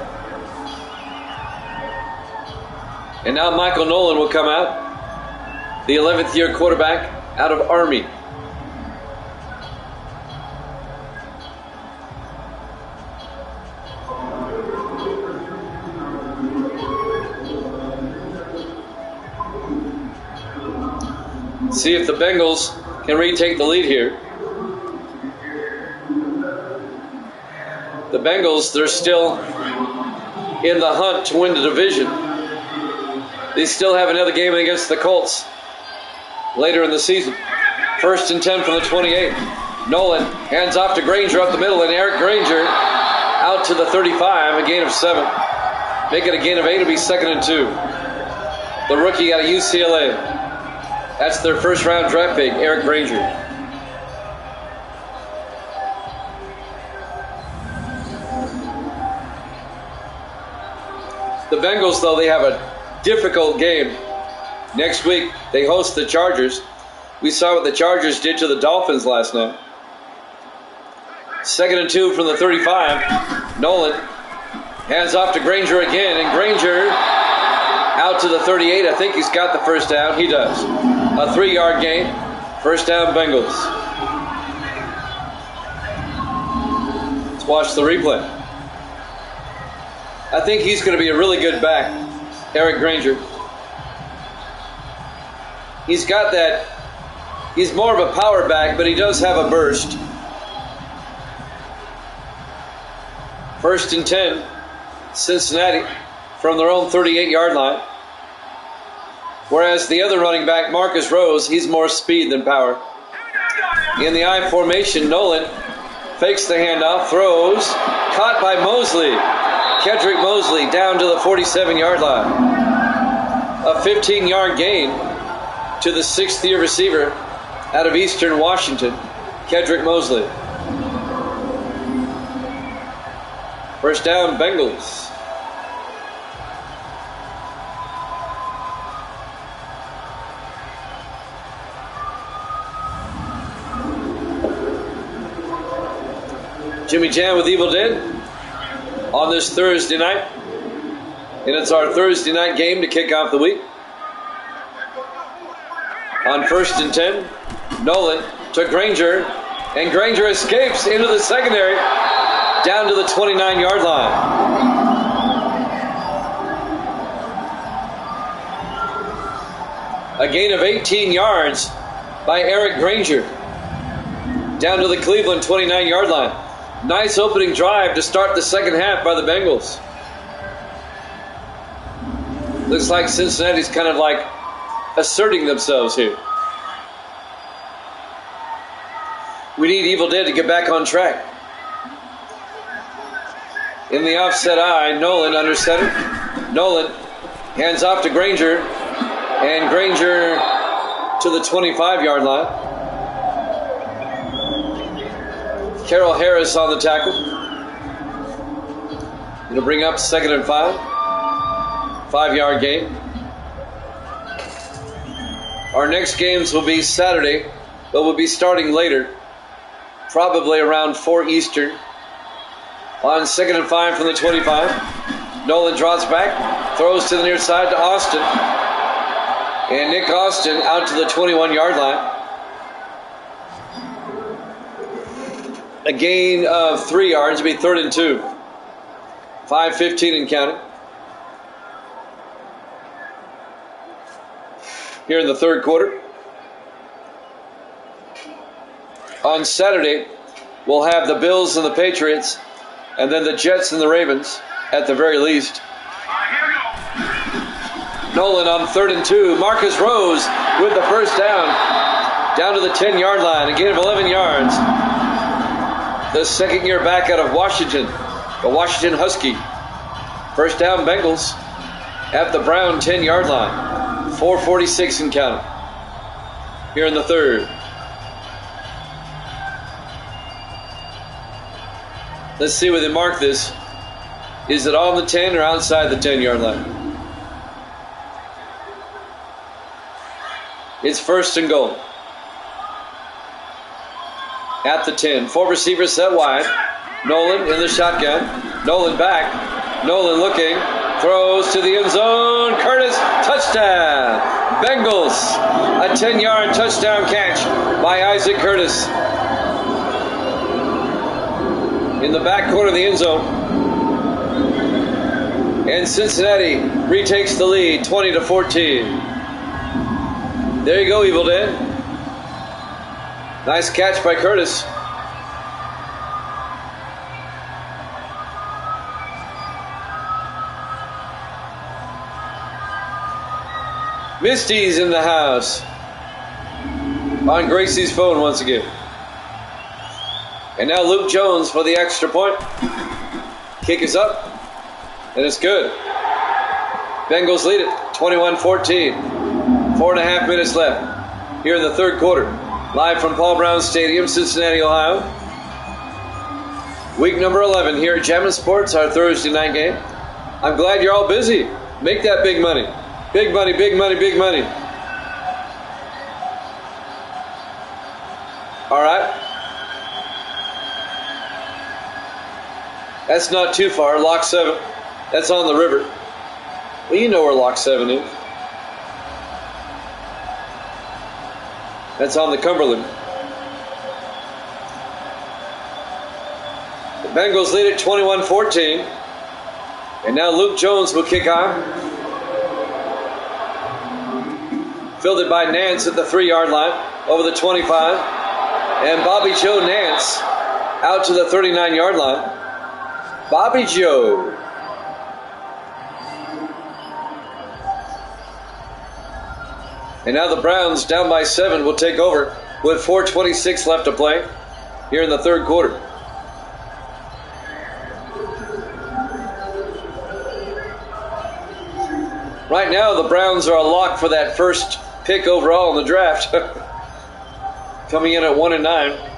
And now Michael Nolan will come out. The 11th year quarterback out of Army. See if the Bengals can retake the lead here. The Bengals, they're still in the hunt to win the division. They still have another game against the Colts later in the season. First and 10 from the 28. Nolan hands off to Granger up the middle, and Eric Granger out to the 35, a gain of 7. Make it a gain of 8, it'll be 2nd and 2. The rookie out of UCLA. That's their first round draft pick, Eric Granger. The Bengals, though, they have a difficult game. Next week, they host the Chargers. We saw what the Chargers did to the Dolphins last night. 2nd and 2 from the 35. Nolan hands off to Granger again, and Granger out to the 38. I think he's got the first down. He does. A 3-yard gain. First down, Bengals. Let's watch the replay. I think he's going to be a really good back, Eric Granger. He's got that. He's more of a power back, but he does have a burst. 1st and 10, Cincinnati from their own 38-yard line. Whereas the other running back, Marcus Rose, he's more speed than power. In the I formation, Nolan fakes the handoff, throws, caught by Mosley. Kedrick Mosley down to the 47-yard line. A 15-yard gain to the 6th-year receiver out of Eastern Washington, Kedrick Mosley. First down, Bengals. Jimmy Jam with Evil Dead on this Thursday night. And it's our Thursday night game to kick off the week. On 1st and 10, Nolan to Granger, and Granger escapes into the secondary down to the 29-yard line. A gain of 18 yards by Eric Granger down to the Cleveland 29-yard line. Nice opening drive to start the second half by the Bengals. Looks like Cincinnati's kind of like asserting themselves here. We need Evil Dead to get back on track. In the offset eye, Nolan under center. Nolan hands off to Granger, and Granger to the 25-yard line. Carroll Harris on the tackle. It'll bring up 2nd and 5. 5-yard gain. Our next games will be Saturday, but we'll be starting later, probably around 4 Eastern. On 2nd and 5 from the 25. Nolan drops back, throws to the near side to Austin. And Nick Austin out to the 21-yard line. A gain of 3 yards. It'll be 3rd and 2. 5:15 and counting. Here in the third quarter. On Saturday, we'll have the Bills and the Patriots, and then the Jets and the Ravens at the very least. Nolan on 3rd and 2. Marcus Rose with the first down to the 10-yard line. A gain of 11 yards. The second-year back out of Washington, the Washington Husky. First down, Bengals at the Brown 10-yard line. 4:46 and counting. Here in the third. Let's see where they mark this. Is it on the 10 or outside the 10-yard line? It's 1st and goal. At the 10. 4 receivers set wide. Nolan in the shotgun. Nolan back. Nolan looking. Throws to the end zone. Curtis, touchdown. Bengals. A 10-yard touchdown catch by Isaac Curtis. In the back corner of the end zone. And Cincinnati retakes the lead 20-14. There you go, Evil Dead. Nice catch by Curtis. Misty's in the house. On Gracie's phone once again. And now Luke Jones for the extra point. Kick is up. And it's good. Bengals lead it 21-14. 4.5 minutes left here in the third quarter. Live from Paul Brown Stadium, Cincinnati, Ohio. Week number 11 here at Jammin' Sports, our Thursday night game. I'm glad you're all busy. Make that big money. Big money, big money, big money. All right. That's not too far. Lock 7. That's on the river. Well, you know where Lock 7 is. That's on the Cumberland. The Bengals lead at 21-14. And now Luke Jones will kick off. Fielded by Nance at the 3-yard line, over the 25. And Bobby Joe Nance out to the 39-yard line. Bobby Joe. And now the Browns, down by 7, will take over with 4:26 left to play here in the third quarter. Right now, the Browns are a lock for that first pick overall in the draft. Coming in at 1-9.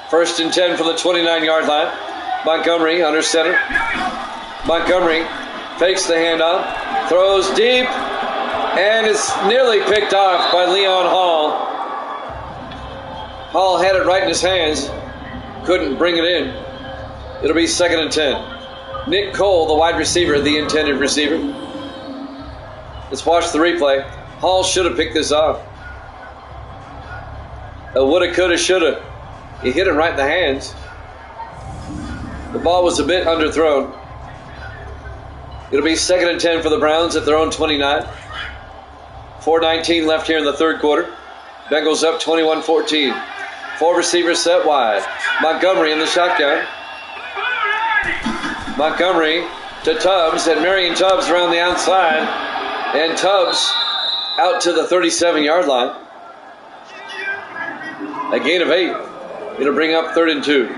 First and 10 from the 29-yard line. Montgomery under center. Montgomery fakes the handoff, throws deep, and it's nearly picked off by Leon Hall. Hall had it right in his hands, couldn't bring it in. It'll be 2nd and 10. Nick Cole, the wide receiver, the intended receiver. Let's watch the replay. Hall should have picked this off. A woulda, coulda, shoulda. He hit it right in the hands. The ball was a bit underthrown. It'll be 2nd and 10 for the Browns at their own 29. 4:19 left here in the third quarter. Bengals up 21-14. 4 receivers set wide. Montgomery in the shotgun. Montgomery to Tubbs, and Marion Tubbs around the outside. And Tubbs out to the 37-yard line. A gain of 8. It'll bring up 3rd and 2.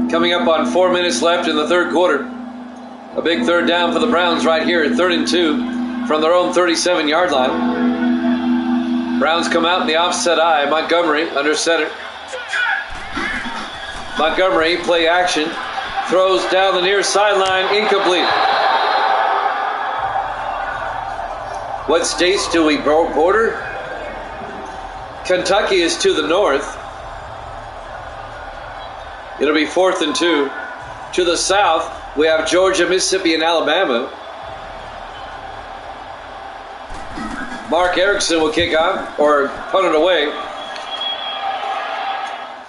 Coming up on 4 minutes left in the third quarter. A big third down for the Browns right here at 3rd and 2 from their own 37-yard line. Browns come out in the offset eye. Montgomery under center. Montgomery, play action, throws down the near sideline, incomplete. What states do we border? Kentucky is to the north. It'll be 4th and 2. To the south, we have Georgia, Mississippi, and Alabama. Mark Erickson will kick off, or punt it away.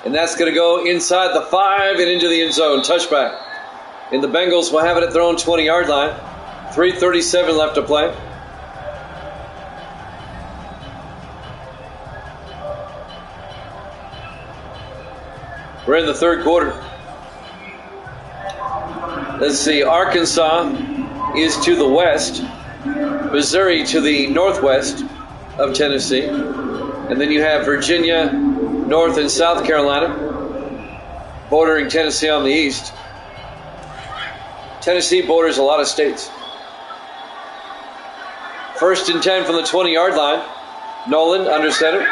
And that's going to go inside the 5 and into the end zone. Touchback. And the Bengals will have it at their own 20-yard line. 3:37 left to play. We're in the third quarter. Let's see. Arkansas is to the west. Missouri to the northwest of Tennessee. And then you have Virginia, North and South Carolina, bordering Tennessee on the east. Tennessee borders a lot of states. 1st and 10 from the 20-yard line. Nolan under center.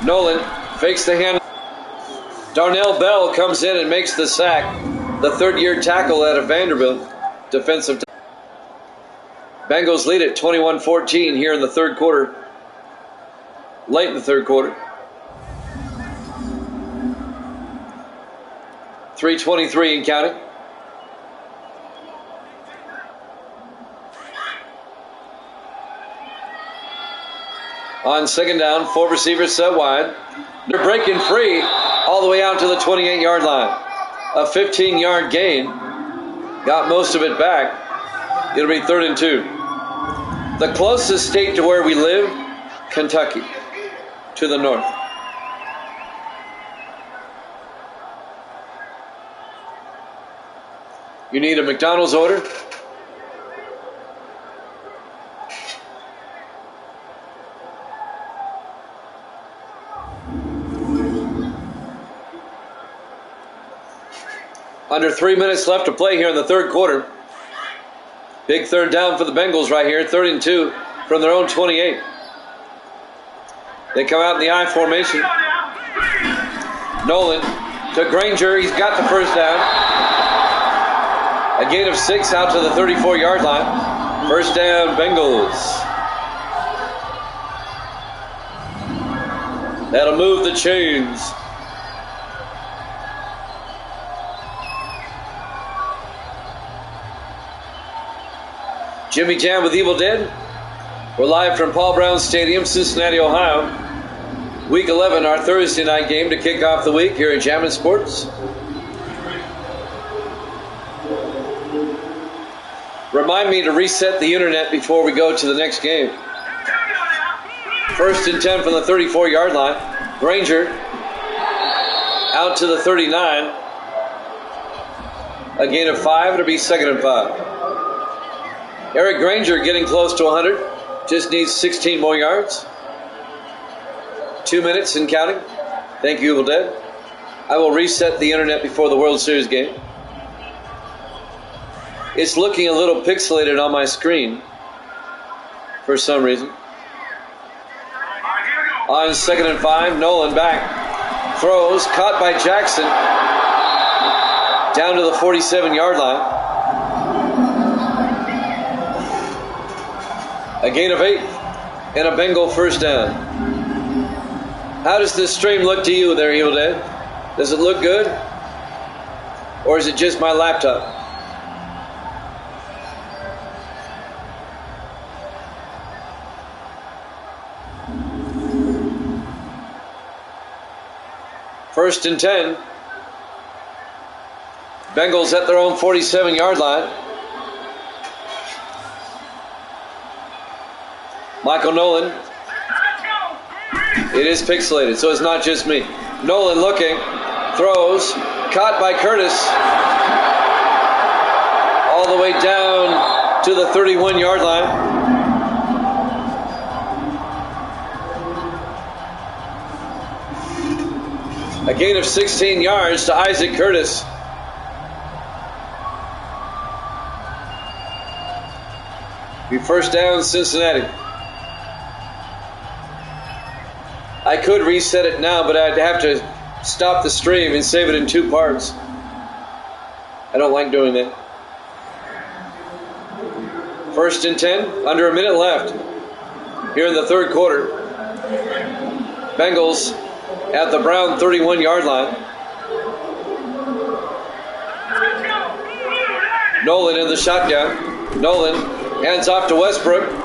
Nolan fakes the hand. Darnell Bell comes in and makes the sack. The third-year tackle out of Vanderbilt. Defensive. Bengals lead at 21-14 here in the third quarter. Late in the third quarter. 3:23 and counting. On 2nd down, 4 receivers set wide. They're breaking free all the way out to the 28-yard line. A 15-yard gain. Got most of it back. It'll be 3rd and 2. The closest state to where we live, Kentucky, to the north. You need a McDonald's order? Under 3 minutes left to play here in the third quarter. Big third down for the Bengals right here. 3rd and 2 from their own 28. They come out in the I formation. Nolan to Granger. He's got the first down. A gain of 6 out to the 34-yard line. First down, Bengals. That'll move the chains. Jimmy Jam with Evil Dead. We're live from Paul Brown Stadium, Cincinnati, Ohio. Week 11, our Thursday night game to kick off the week here at Jammin' Sports. Remind me to reset the internet before we go to the next game. 1st and 10 from the 34-yard line. Granger out to the 39. A gain of 5. It'll be 2nd and 5. Eric Granger getting close to 100. Just needs 16 more yards. 2 minutes and counting. Thank you, Evil Dead. I will reset the internet before the World Series game. It's looking a little pixelated on my screen for some reason. On 2nd and 5, Nolan back. Throws, caught by Jackson. Down to the 47-yard line. A gain of 8 and a Bengal first down. How does this stream look to you there, Evil Dead? Does it look good? Or is it just my laptop? First and 10. Bengals at their own 47-yard line. Michael Nolan. It is pixelated, so it's not just me. Nolan looking. Throws. Caught by Curtis. All the way down to the 31-yard line. A gain of 16 yards to Isaac Curtis. Be first down, Cincinnati. I could reset it now, but I'd have to stop the stream and save it in 2 parts. I don't like doing that. First and 10, under a minute left here in the third quarter. Bengals at the Brown 31-yard line. Nolan in the shotgun. Nolan hands off to Westbrook.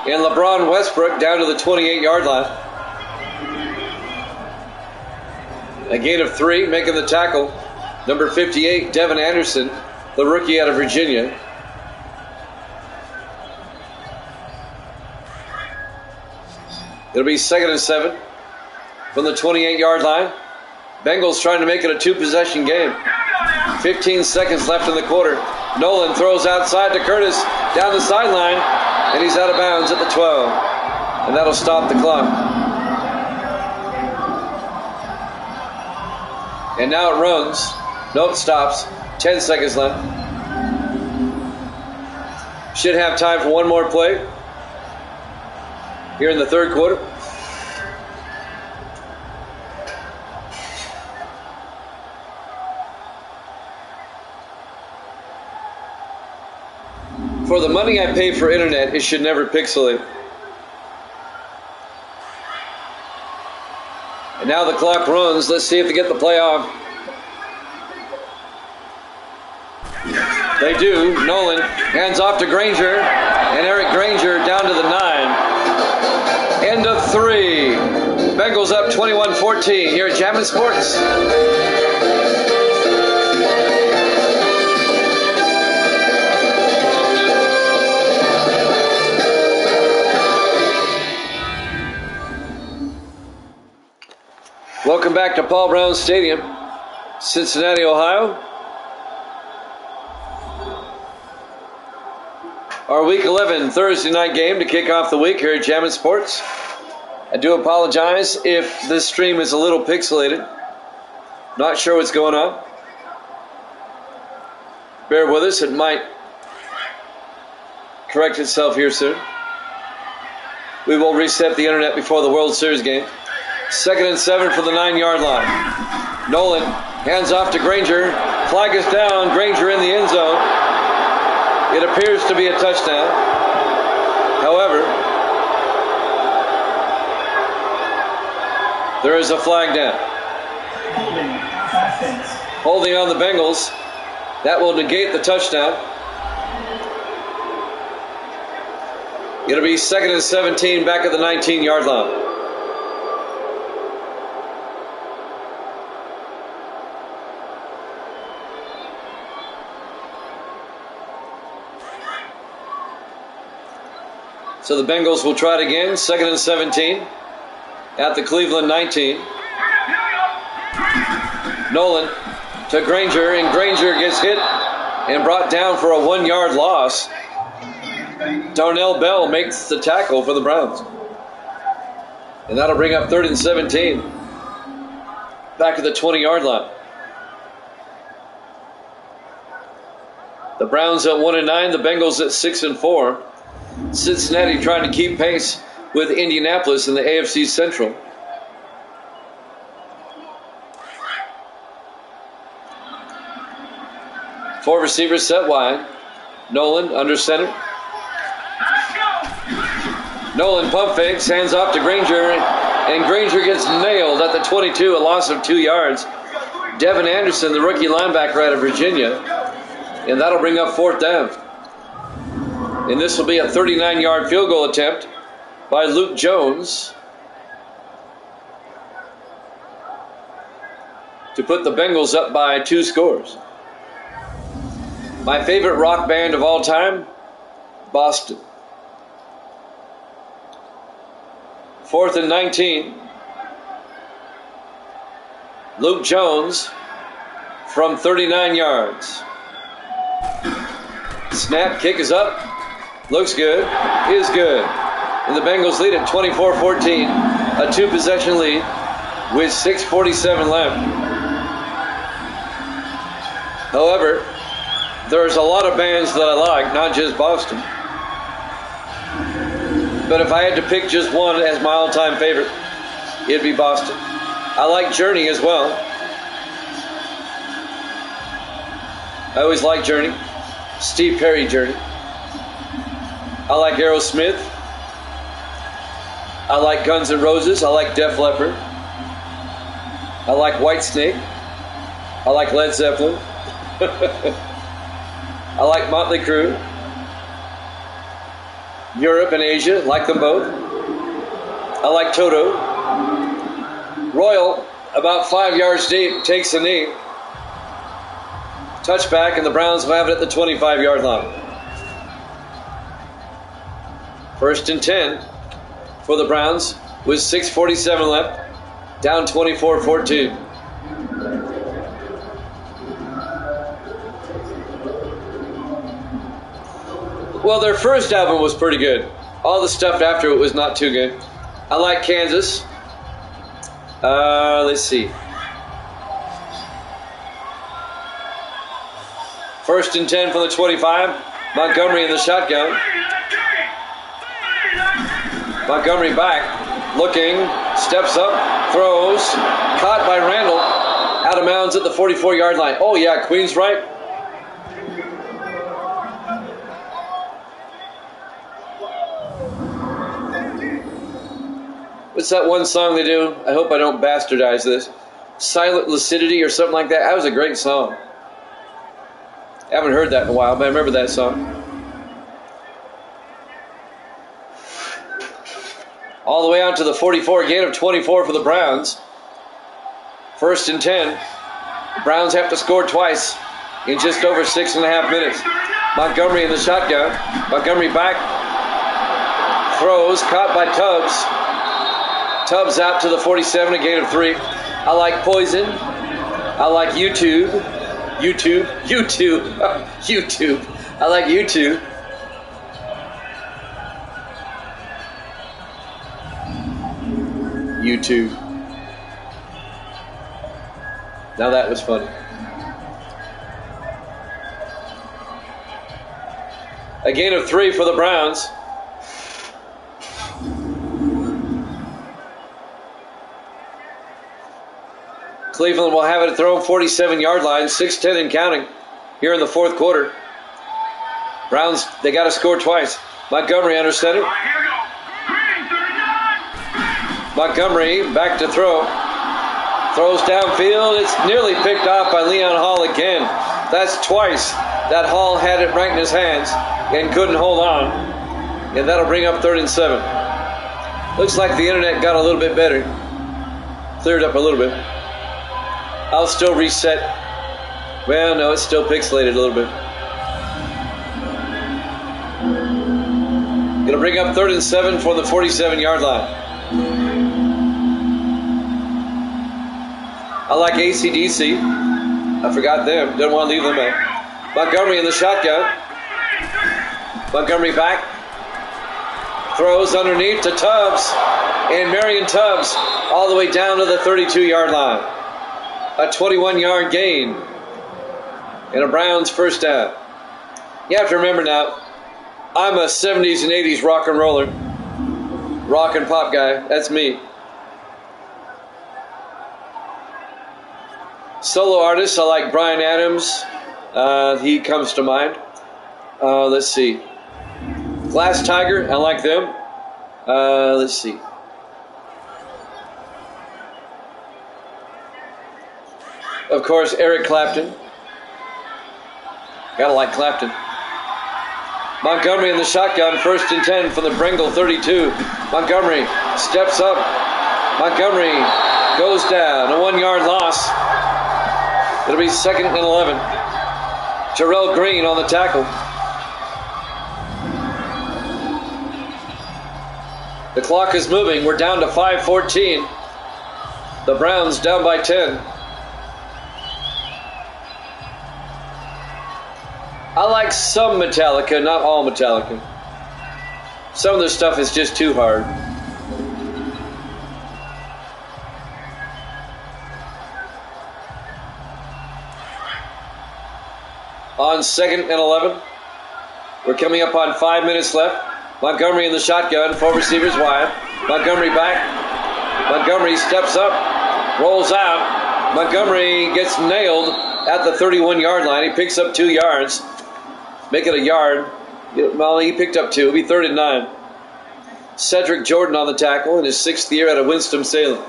And LeBron Westbrook down to the 28-yard line. A gain of 3, making the tackle. Number 58, Devin Anderson, the rookie out of Virginia. It'll be 2nd and 7 from the 28-yard line. Bengals trying to make it a 2-possession game. 15 seconds left in the quarter. Nolan throws outside to Curtis down the sideline. And he's out of bounds at the 12. And that'll stop the clock. And now it runs. Nope, stops. 10 seconds left. Should have time for one more play here in the third quarter. For the money I pay for internet, it should never pixelate. And now the clock runs. Let's see if they get the play off. They do. Nolan hands off to Granger. And Eric Granger down to the 9. End of 3. Bengals up 21-14 here at Jammin' Sports. Welcome back to Paul Brown Stadium, Cincinnati, Ohio. Our Week 11 Thursday night game to kick off the week here at Jammin' Sports. I do apologize if this stream is a little pixelated. Not sure what's going on. Bear with us, it might correct itself here soon. We will reset the internet before the World Series game. 2nd and 7 for the 9-yard line. Nolan hands off to Granger. Flag is down. Granger in the end zone. It appears to be a touchdown. However, there is a flag down. Holding on the Bengals. That will negate the touchdown. It'll be 2nd and 17 back at the 19-yard line. So the Bengals will try it again, 2nd and 17 at the Cleveland 19. Nolan to Granger, and Granger gets hit and brought down for a 1-yard loss. Darnell Bell makes the tackle for the Browns. And that'll bring up 3rd and 17 back at the 20-yard line. The Browns at 1 and 9, the Bengals at 6 and 4. Cincinnati trying to keep pace with Indianapolis in the AFC Central. Four receivers set wide. Nolan under center. Nolan pump fakes, hands off to Granger, and Granger gets nailed at the 22, a loss of 2 yards. Devin Anderson, the rookie linebacker out of Virginia, and that'll bring up 4th down. And this will be a 39-yard field goal attempt by Luke Jones to put the Bengals up by 2 scores. My favorite rock band of all time, Boston. 4th and 19. Luke Jones from 39 yards. Snap, kick is up. Looks good, is good. And the Bengals lead at 24-14, a 2-possession lead with 6:47 left. However, there's a lot of bands that I like, not just Boston. But if I had to pick just one as my all-time favorite, it'd be Boston. I like Journey as well. I always like Journey. Steve Perry Journey. I like Aerosmith. I like Guns N' Roses. I like Def Leppard. I like Whitesnake. I like Led Zeppelin. I like Motley Crue. Europe and Asia, like them both. I like Toto. Royal, about 5 yards deep, takes a knee. Touchback, and the Browns will have it at the 25-yard line. 1st and 10 for the Browns with 6:47 left, down 24-14. Well, their first album was pretty good. All the stuff after it was not too good. I like Kansas. Let's see. 1st and 10 from the 25. Montgomery in the shotgun. Montgomery back, looking, steps up, throws, caught by Randall, out of bounds at the 44-yard line. Oh yeah, Queen's right. What's that one song they do? I hope I don't bastardize this. Silent Lucidity or something like that. That was a great song. I haven't heard that in a while, but I remember that song. All the way out to the 44, gain of 24 for the Browns. 1st and 10. Browns have to score twice in just over 6.5 minutes. Montgomery in the shotgun. Montgomery back. Throws, caught by Tubbs. Tubbs out to the 47, a gain of 3. I like Poison. I like YouTube. YouTube. I like YouTube. YouTube. Now that was funny. A gain of 3 for the Browns. Cleveland will have it at their own 47-yard line, 6:10 and counting here in the 4th quarter. Browns, they got to score twice. Montgomery under center. Montgomery back to throw. Throws downfield. It's nearly picked off by Leon Hall again. That's twice that Hall had it right in his hands and couldn't hold on. And that'll bring up 3rd and 7. Looks like the internet got a little bit better. Cleared up a little bit. I'll still reset. Well, no, it's still pixelated a little bit. It'll bring up 3rd and 7 for the 47-yard line. I like AC/DC. I forgot them. Didn't want to leave them out. Montgomery in the shotgun. Montgomery back. Throws underneath to Tubbs. And Marion Tubbs all the way down to the 32-yard line. A 21-yard gain. And a Browns first down. You have to remember now, I'm a 70s and 80s rock and roller. Rock and pop guy. That's me. Solo artists, I like Bryan Adams. He comes to mind. Let's see. Glass Tiger, I like them. Let's see. Of course, Eric Clapton. Gotta like Clapton. Montgomery in the shotgun, 1st and 10 from the Bengal 32. Montgomery steps up. Montgomery goes down. A 1-yard loss. It'll be 2nd and 11. Jarrell Green on the tackle. The clock is moving. We're down to 5:14. The Browns down by 10. I like some Metallica, not all Metallica. Some of their stuff is just too hard. On 2nd and 11. We're coming up on 5 minutes left. Montgomery in the shotgun, 4 receivers wide. Montgomery back. Montgomery steps up, rolls out. Montgomery gets nailed at the 31-yard line. He picks up 2 yards. Make it a yard. Well, he picked up 2. It'll be 3rd and 9. Cedric Jordan on the tackle in his 6th year out of Winston-Salem.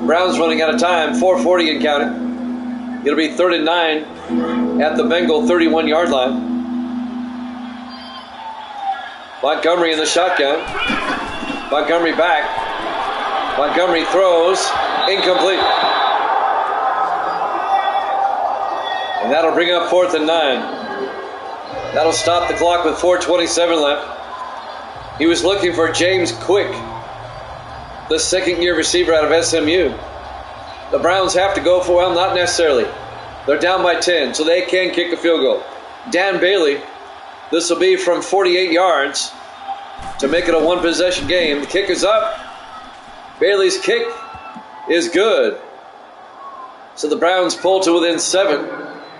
Browns running out of time, 4:40 and counting. It'll be 3rd and 9 at the Bengal 31-yard line. Montgomery in the shotgun. Montgomery back. Montgomery throws. Incomplete. And that'll bring up 4th and 9. That'll stop the clock with 4:27 left. He was looking for James Quick, the 2nd-year receiver out of SMU. The Browns have to go for, well, not necessarily. They're down by 10, so they can kick a field goal. Dan Bailey, this will be from 48 yards to make it a 1-possession game. The kick is up. Bailey's kick is good. So the Browns pull to within 7.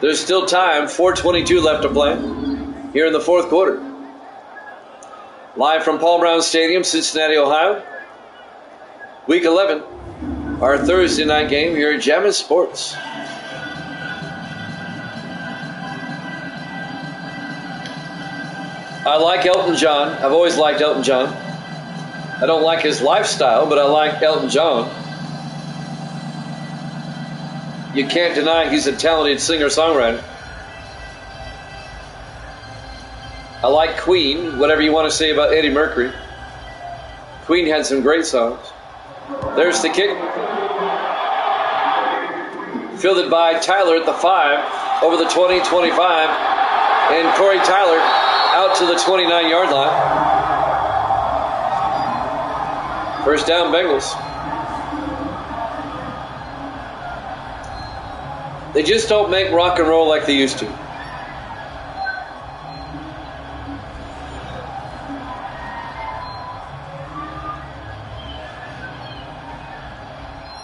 There's still time, 4:22 left to play here in the 4th quarter. Live from Paul Brown Stadium, Cincinnati, Ohio. Week 11, our Thursday night game here at Jammin' Sports. I like Elton John. I've always liked Elton John. I don't like his lifestyle, but I like Elton John. You can't deny he's a talented singer-songwriter. I like Queen, whatever you want to say about Eddie Mercury. Queen had some great songs. There's the kick. Fielded by Tyler at the 5, over the 20, 25. And Corey Tyler out to the 29-yard line. First down, Bengals. They just don't make rock and roll like they used to.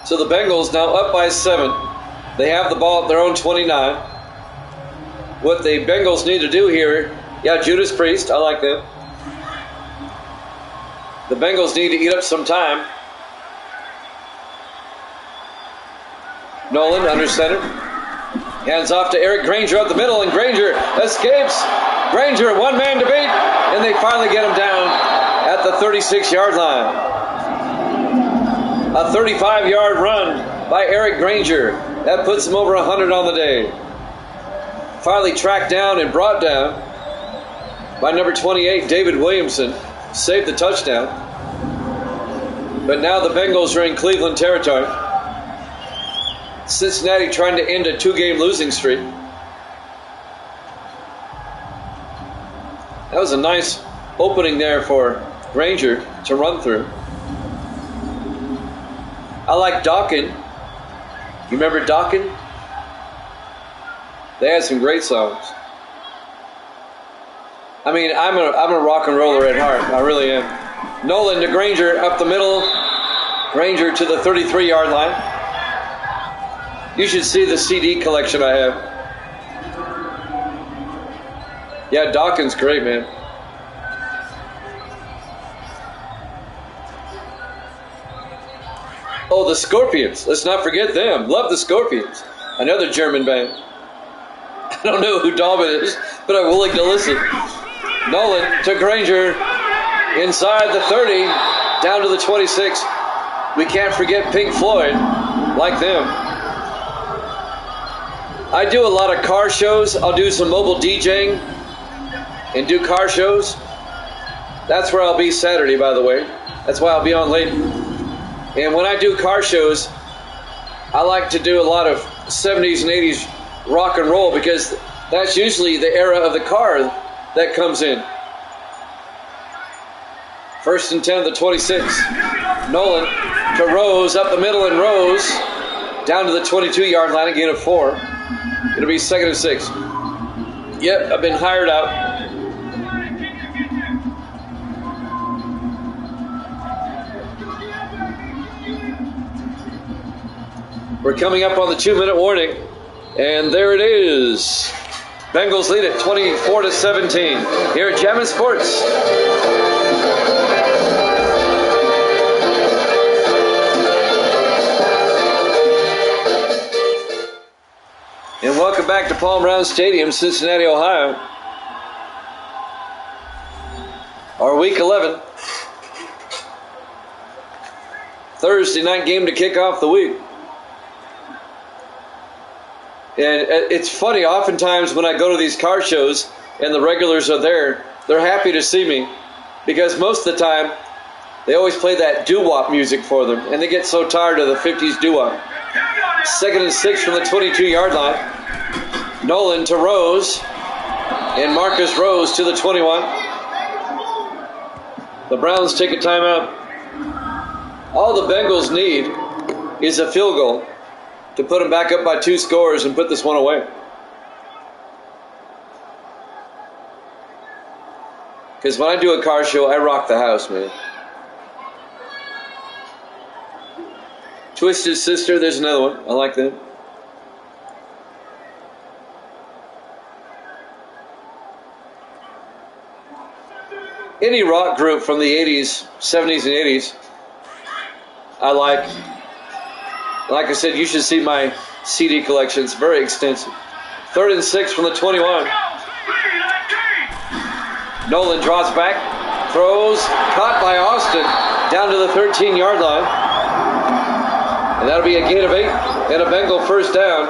So the Bengals now up by 7. They have the ball at their own 29. What the Bengals need to do here, yeah, Judas Priest, I like that. The Bengals need to eat up some time. Nolan under center. Hands off to Eric Granger up the middle, and Granger escapes. Granger, one man to beat, and they finally get him down at the 36-yard line. A 35-yard run by Eric Granger. That puts him over 100 on the day. Finally tracked down and brought down by number 28, David Williamson. saved the touchdown. But now the Bengals are in Cleveland territory. Cincinnati trying to end a 2-game losing streak. That was a nice opening there for Granger to run through. I like Dawkins. You remember Dawkins? They had some great songs. I mean, I'm a rock and roller at heart. I really am. Nolan to Granger up the middle. Granger to the 33-yard line. You should see the CD collection I have. Yeah, Dawkins, great, man. Oh, the Scorpions. Let's not forget them. Love the Scorpions. Another German band. I don't know who Dobbin is, but I'm willing to listen. Nolan to Granger. Inside the 30. Down to the 26. We can't forget Pink Floyd. Like them. I do a lot of car shows. I'll do some mobile DJing and do car shows. That's where I'll be Saturday, by the way. That's why I'll be on late. And when I do car shows, I like to do a lot of 70s and 80s rock and roll because that's usually the era of the car that comes in. 1st and 10 to the 26. Nolan to Rose up the middle, and Rose down to the 22-yard line, again of 4. It'll be 2nd and 6. Yep, I've been hired out. We're coming up on the 2-minute warning, and there it is. Bengals lead it 24-17 here at Jammin' Sports. And welcome back to Paul Brown Stadium, Cincinnati, Ohio. Our Week 11 Thursday night game to kick off the week. And it's funny, oftentimes when I go to these car shows and the regulars are there, they're happy to see me because most of the time they always play that doo-wop music for them, and they get so tired of the 50s doo-wop. 2nd and 6 from the 22-yard line. Nolan to Rose, and Marcus Rose to the 21. The Browns take a timeout. All the Bengals need is a field goal to put them back up by 2 scores and put this one away. Because when I do a car show, I rock the house, man. Twisted Sister, there's another one. I like that. Any rock group from the 80s, 70s, and 80s, I like. Like I said, you should see my CD collection. It's very extensive. 3rd and 6 from the 21. Nolan draws back, throws, caught by Austin, down to the 13-yard line. And that'll be a gain of 8 and a Bengal first down.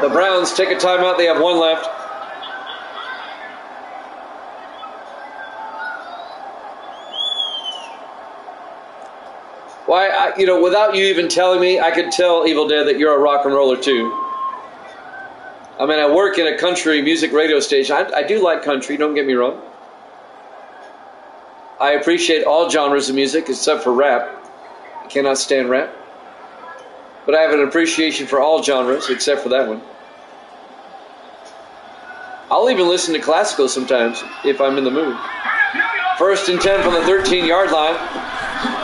The Browns take a timeout. They have 1 left. Why, without you even telling me, I could tell Evil Dead that you're a rock and roller too. I mean, I work in a country music radio station. I do like country, don't get me wrong. I appreciate all genres of music except for rap. I cannot stand rap. But I have an appreciation for all genres except for that one. I'll even listen to classical sometimes if I'm in the mood. 1st and 10 from the 13-yard line.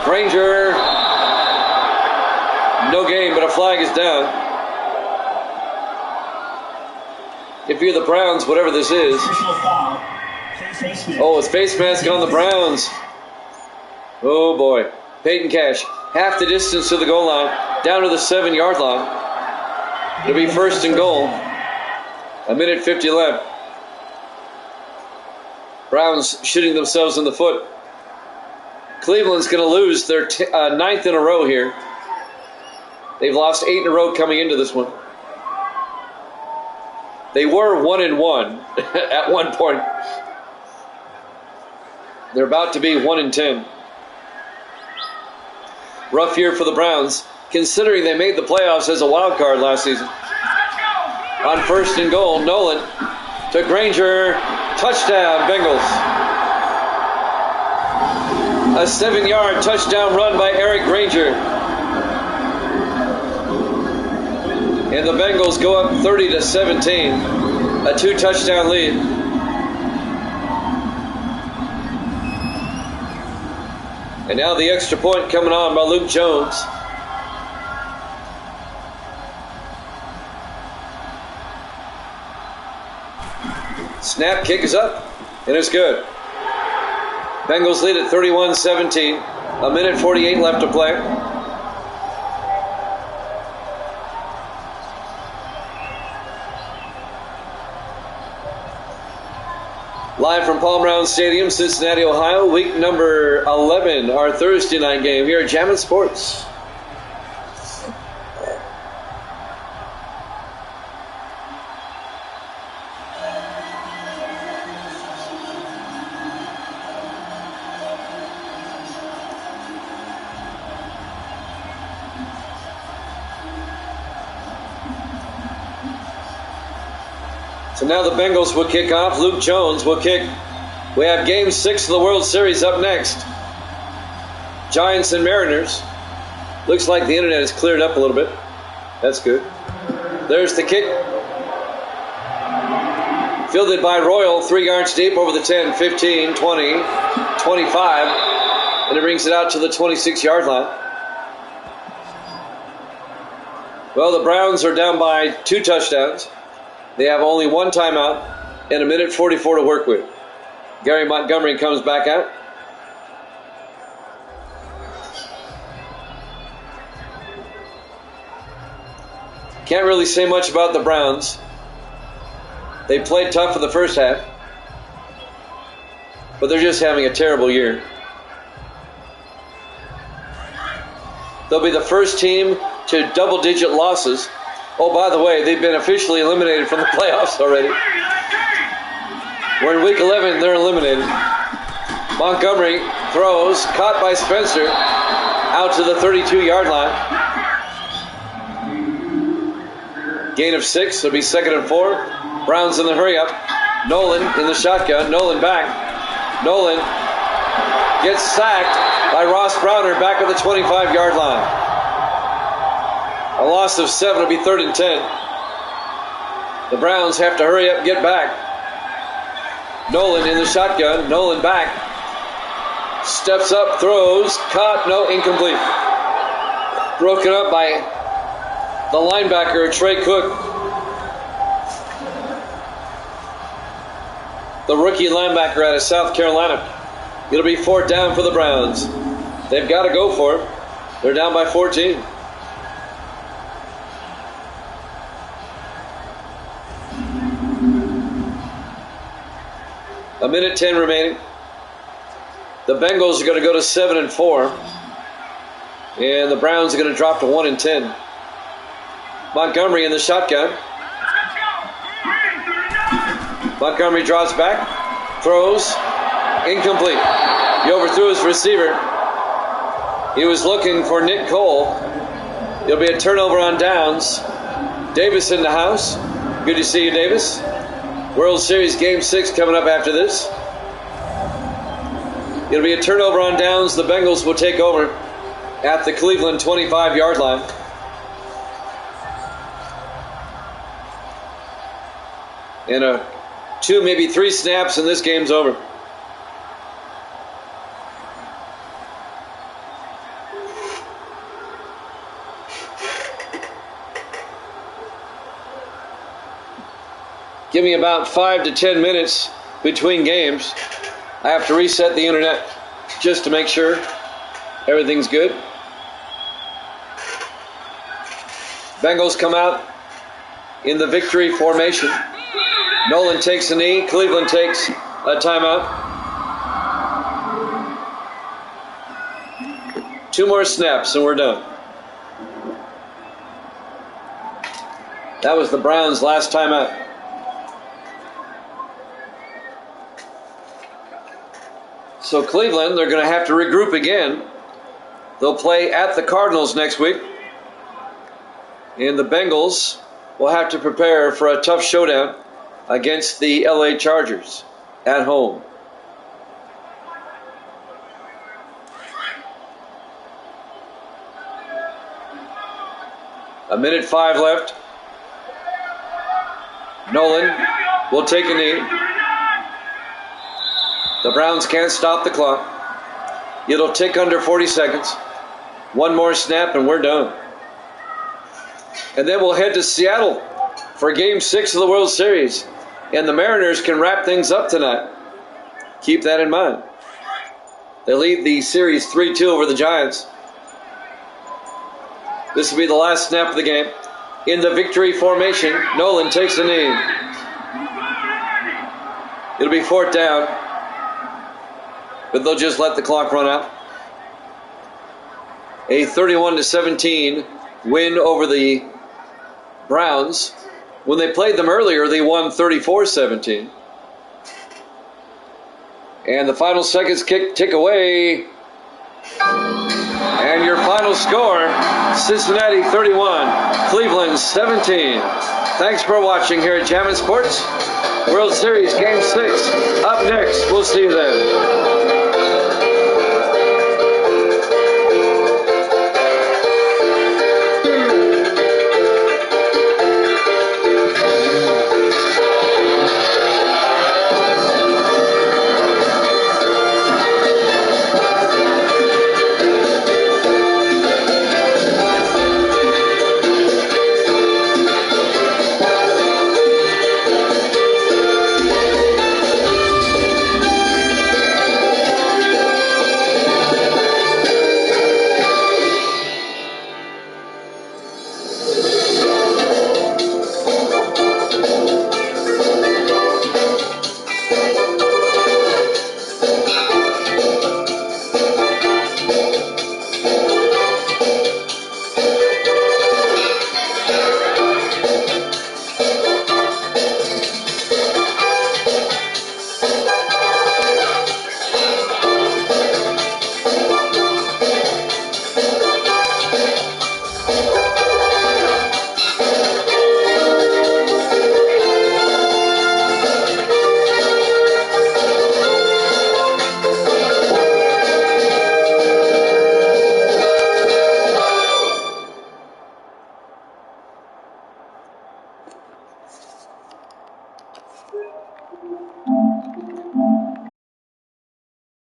Granger, no gain, but a flag is down. If you're the Browns, whatever this is. Oh, it's face mask on the Browns. Oh boy. Peyton Cash, half the distance to the goal line, down to the 7-yard line. It'll be 1st and goal. 1:50 left. Browns shooting themselves in the foot. Cleveland's going to lose their 9th in a row here. They've lost 8 in a row coming into this one. They were 1-1 at one point. They're about to be 1-10. Rough year for the Browns, considering they made the playoffs as a wild card last season. On first and goal, Nolan to Granger. Touchdown, Bengals. A 7-yard touchdown run by Eric Granger. And the Bengals go up 30-17. A 2-touchdown lead. And now the extra point coming on by Luke Jones. Snap, kick is up, and it's good. Bengals lead at 31-17. A minute 48 left to play. Live from Palm Round Stadium, Cincinnati, Ohio, week number 11, our Thursday night game here at Jammin' Sports. So now the Bengals will kick off. Luke Jones will kick. We have Game 6 of the World Series up next. Giants and Mariners. Looks like the internet has cleared up a little bit. That's good. There's the kick. Fielded by Royal, 3 yards deep over the 10, 15, 20, 25. And it brings it out to the 26-yard line. Well, the Browns are down by 2 touchdowns. They have only 1 timeout and a minute 44 to work with. Gary Montgomery comes back out. Can't really say much about the Browns. They played tough in the first half, but they're just having a terrible year. They'll be the first team to double-digit losses. Oh, by the way, they've been officially eliminated from the playoffs already. We're in week 11, they're eliminated. Montgomery throws, caught by Spencer, out to the 32-yard line. Gain of 6, it'll be 2nd and 4. Browns in the hurry-up. Nolan in the shotgun, Nolan back. Nolan gets sacked by Ross Browner back at the 25-yard line. A loss of 7 will be 3rd and 10. The Browns have to hurry up and get back. Nolan in the shotgun. Nolan back. Steps up, throws, caught, no, incomplete. Broken up by the linebacker, Trey Cook. The rookie linebacker out of South Carolina. It'll be 4th down for the Browns. They've got to go for it. They're down by 14. A minute 10 remaining. The Bengals are going to go to 7 and 4. And the Browns are going to drop to 1 and 10. Montgomery in the shotgun. Montgomery draws back. Throws. Incomplete. He overthrew his receiver. He was looking for Nick Cole. It'll be a turnover on downs. Davis in the house. Good to see you, Davis. World Series Game 6 coming up after this. It'll be a turnover on downs. The Bengals will take over at the Cleveland 25-yard line. And 2, maybe 3 snaps, and this game's over. Give me about 5 to 10 minutes between games. I have to reset the internet just to make sure everything's good. Bengals come out in the victory formation. Nolan takes a knee. Cleveland takes a timeout. 2 more snaps and we're done. That was the Browns' last timeout. So Cleveland, they're going to have to regroup again. They'll play at the Cardinals next week. And the Bengals will have to prepare for a tough showdown against the LA Chargers at home. A minute 5 left. Nolan will take a knee. The Browns can't stop the clock. It'll tick under 40 seconds. One more snap and we're done. And then we'll head to Seattle for Game 6 of the World Series. And the Mariners can wrap things up tonight. Keep that in mind. They lead the series 3-2 over the Giants. This will be the last snap of the game. In the victory formation, Nolan takes a knee. It'll be 4th down. But they'll just let the clock run out. A 31-17 win over the Browns. When they played them earlier, they won 34-17. And the final seconds tick away. And your final score, Cincinnati 31, Cleveland 17. Thanks for watching here at Jammin' Sports. World Series Game 6 up next. We'll see you then.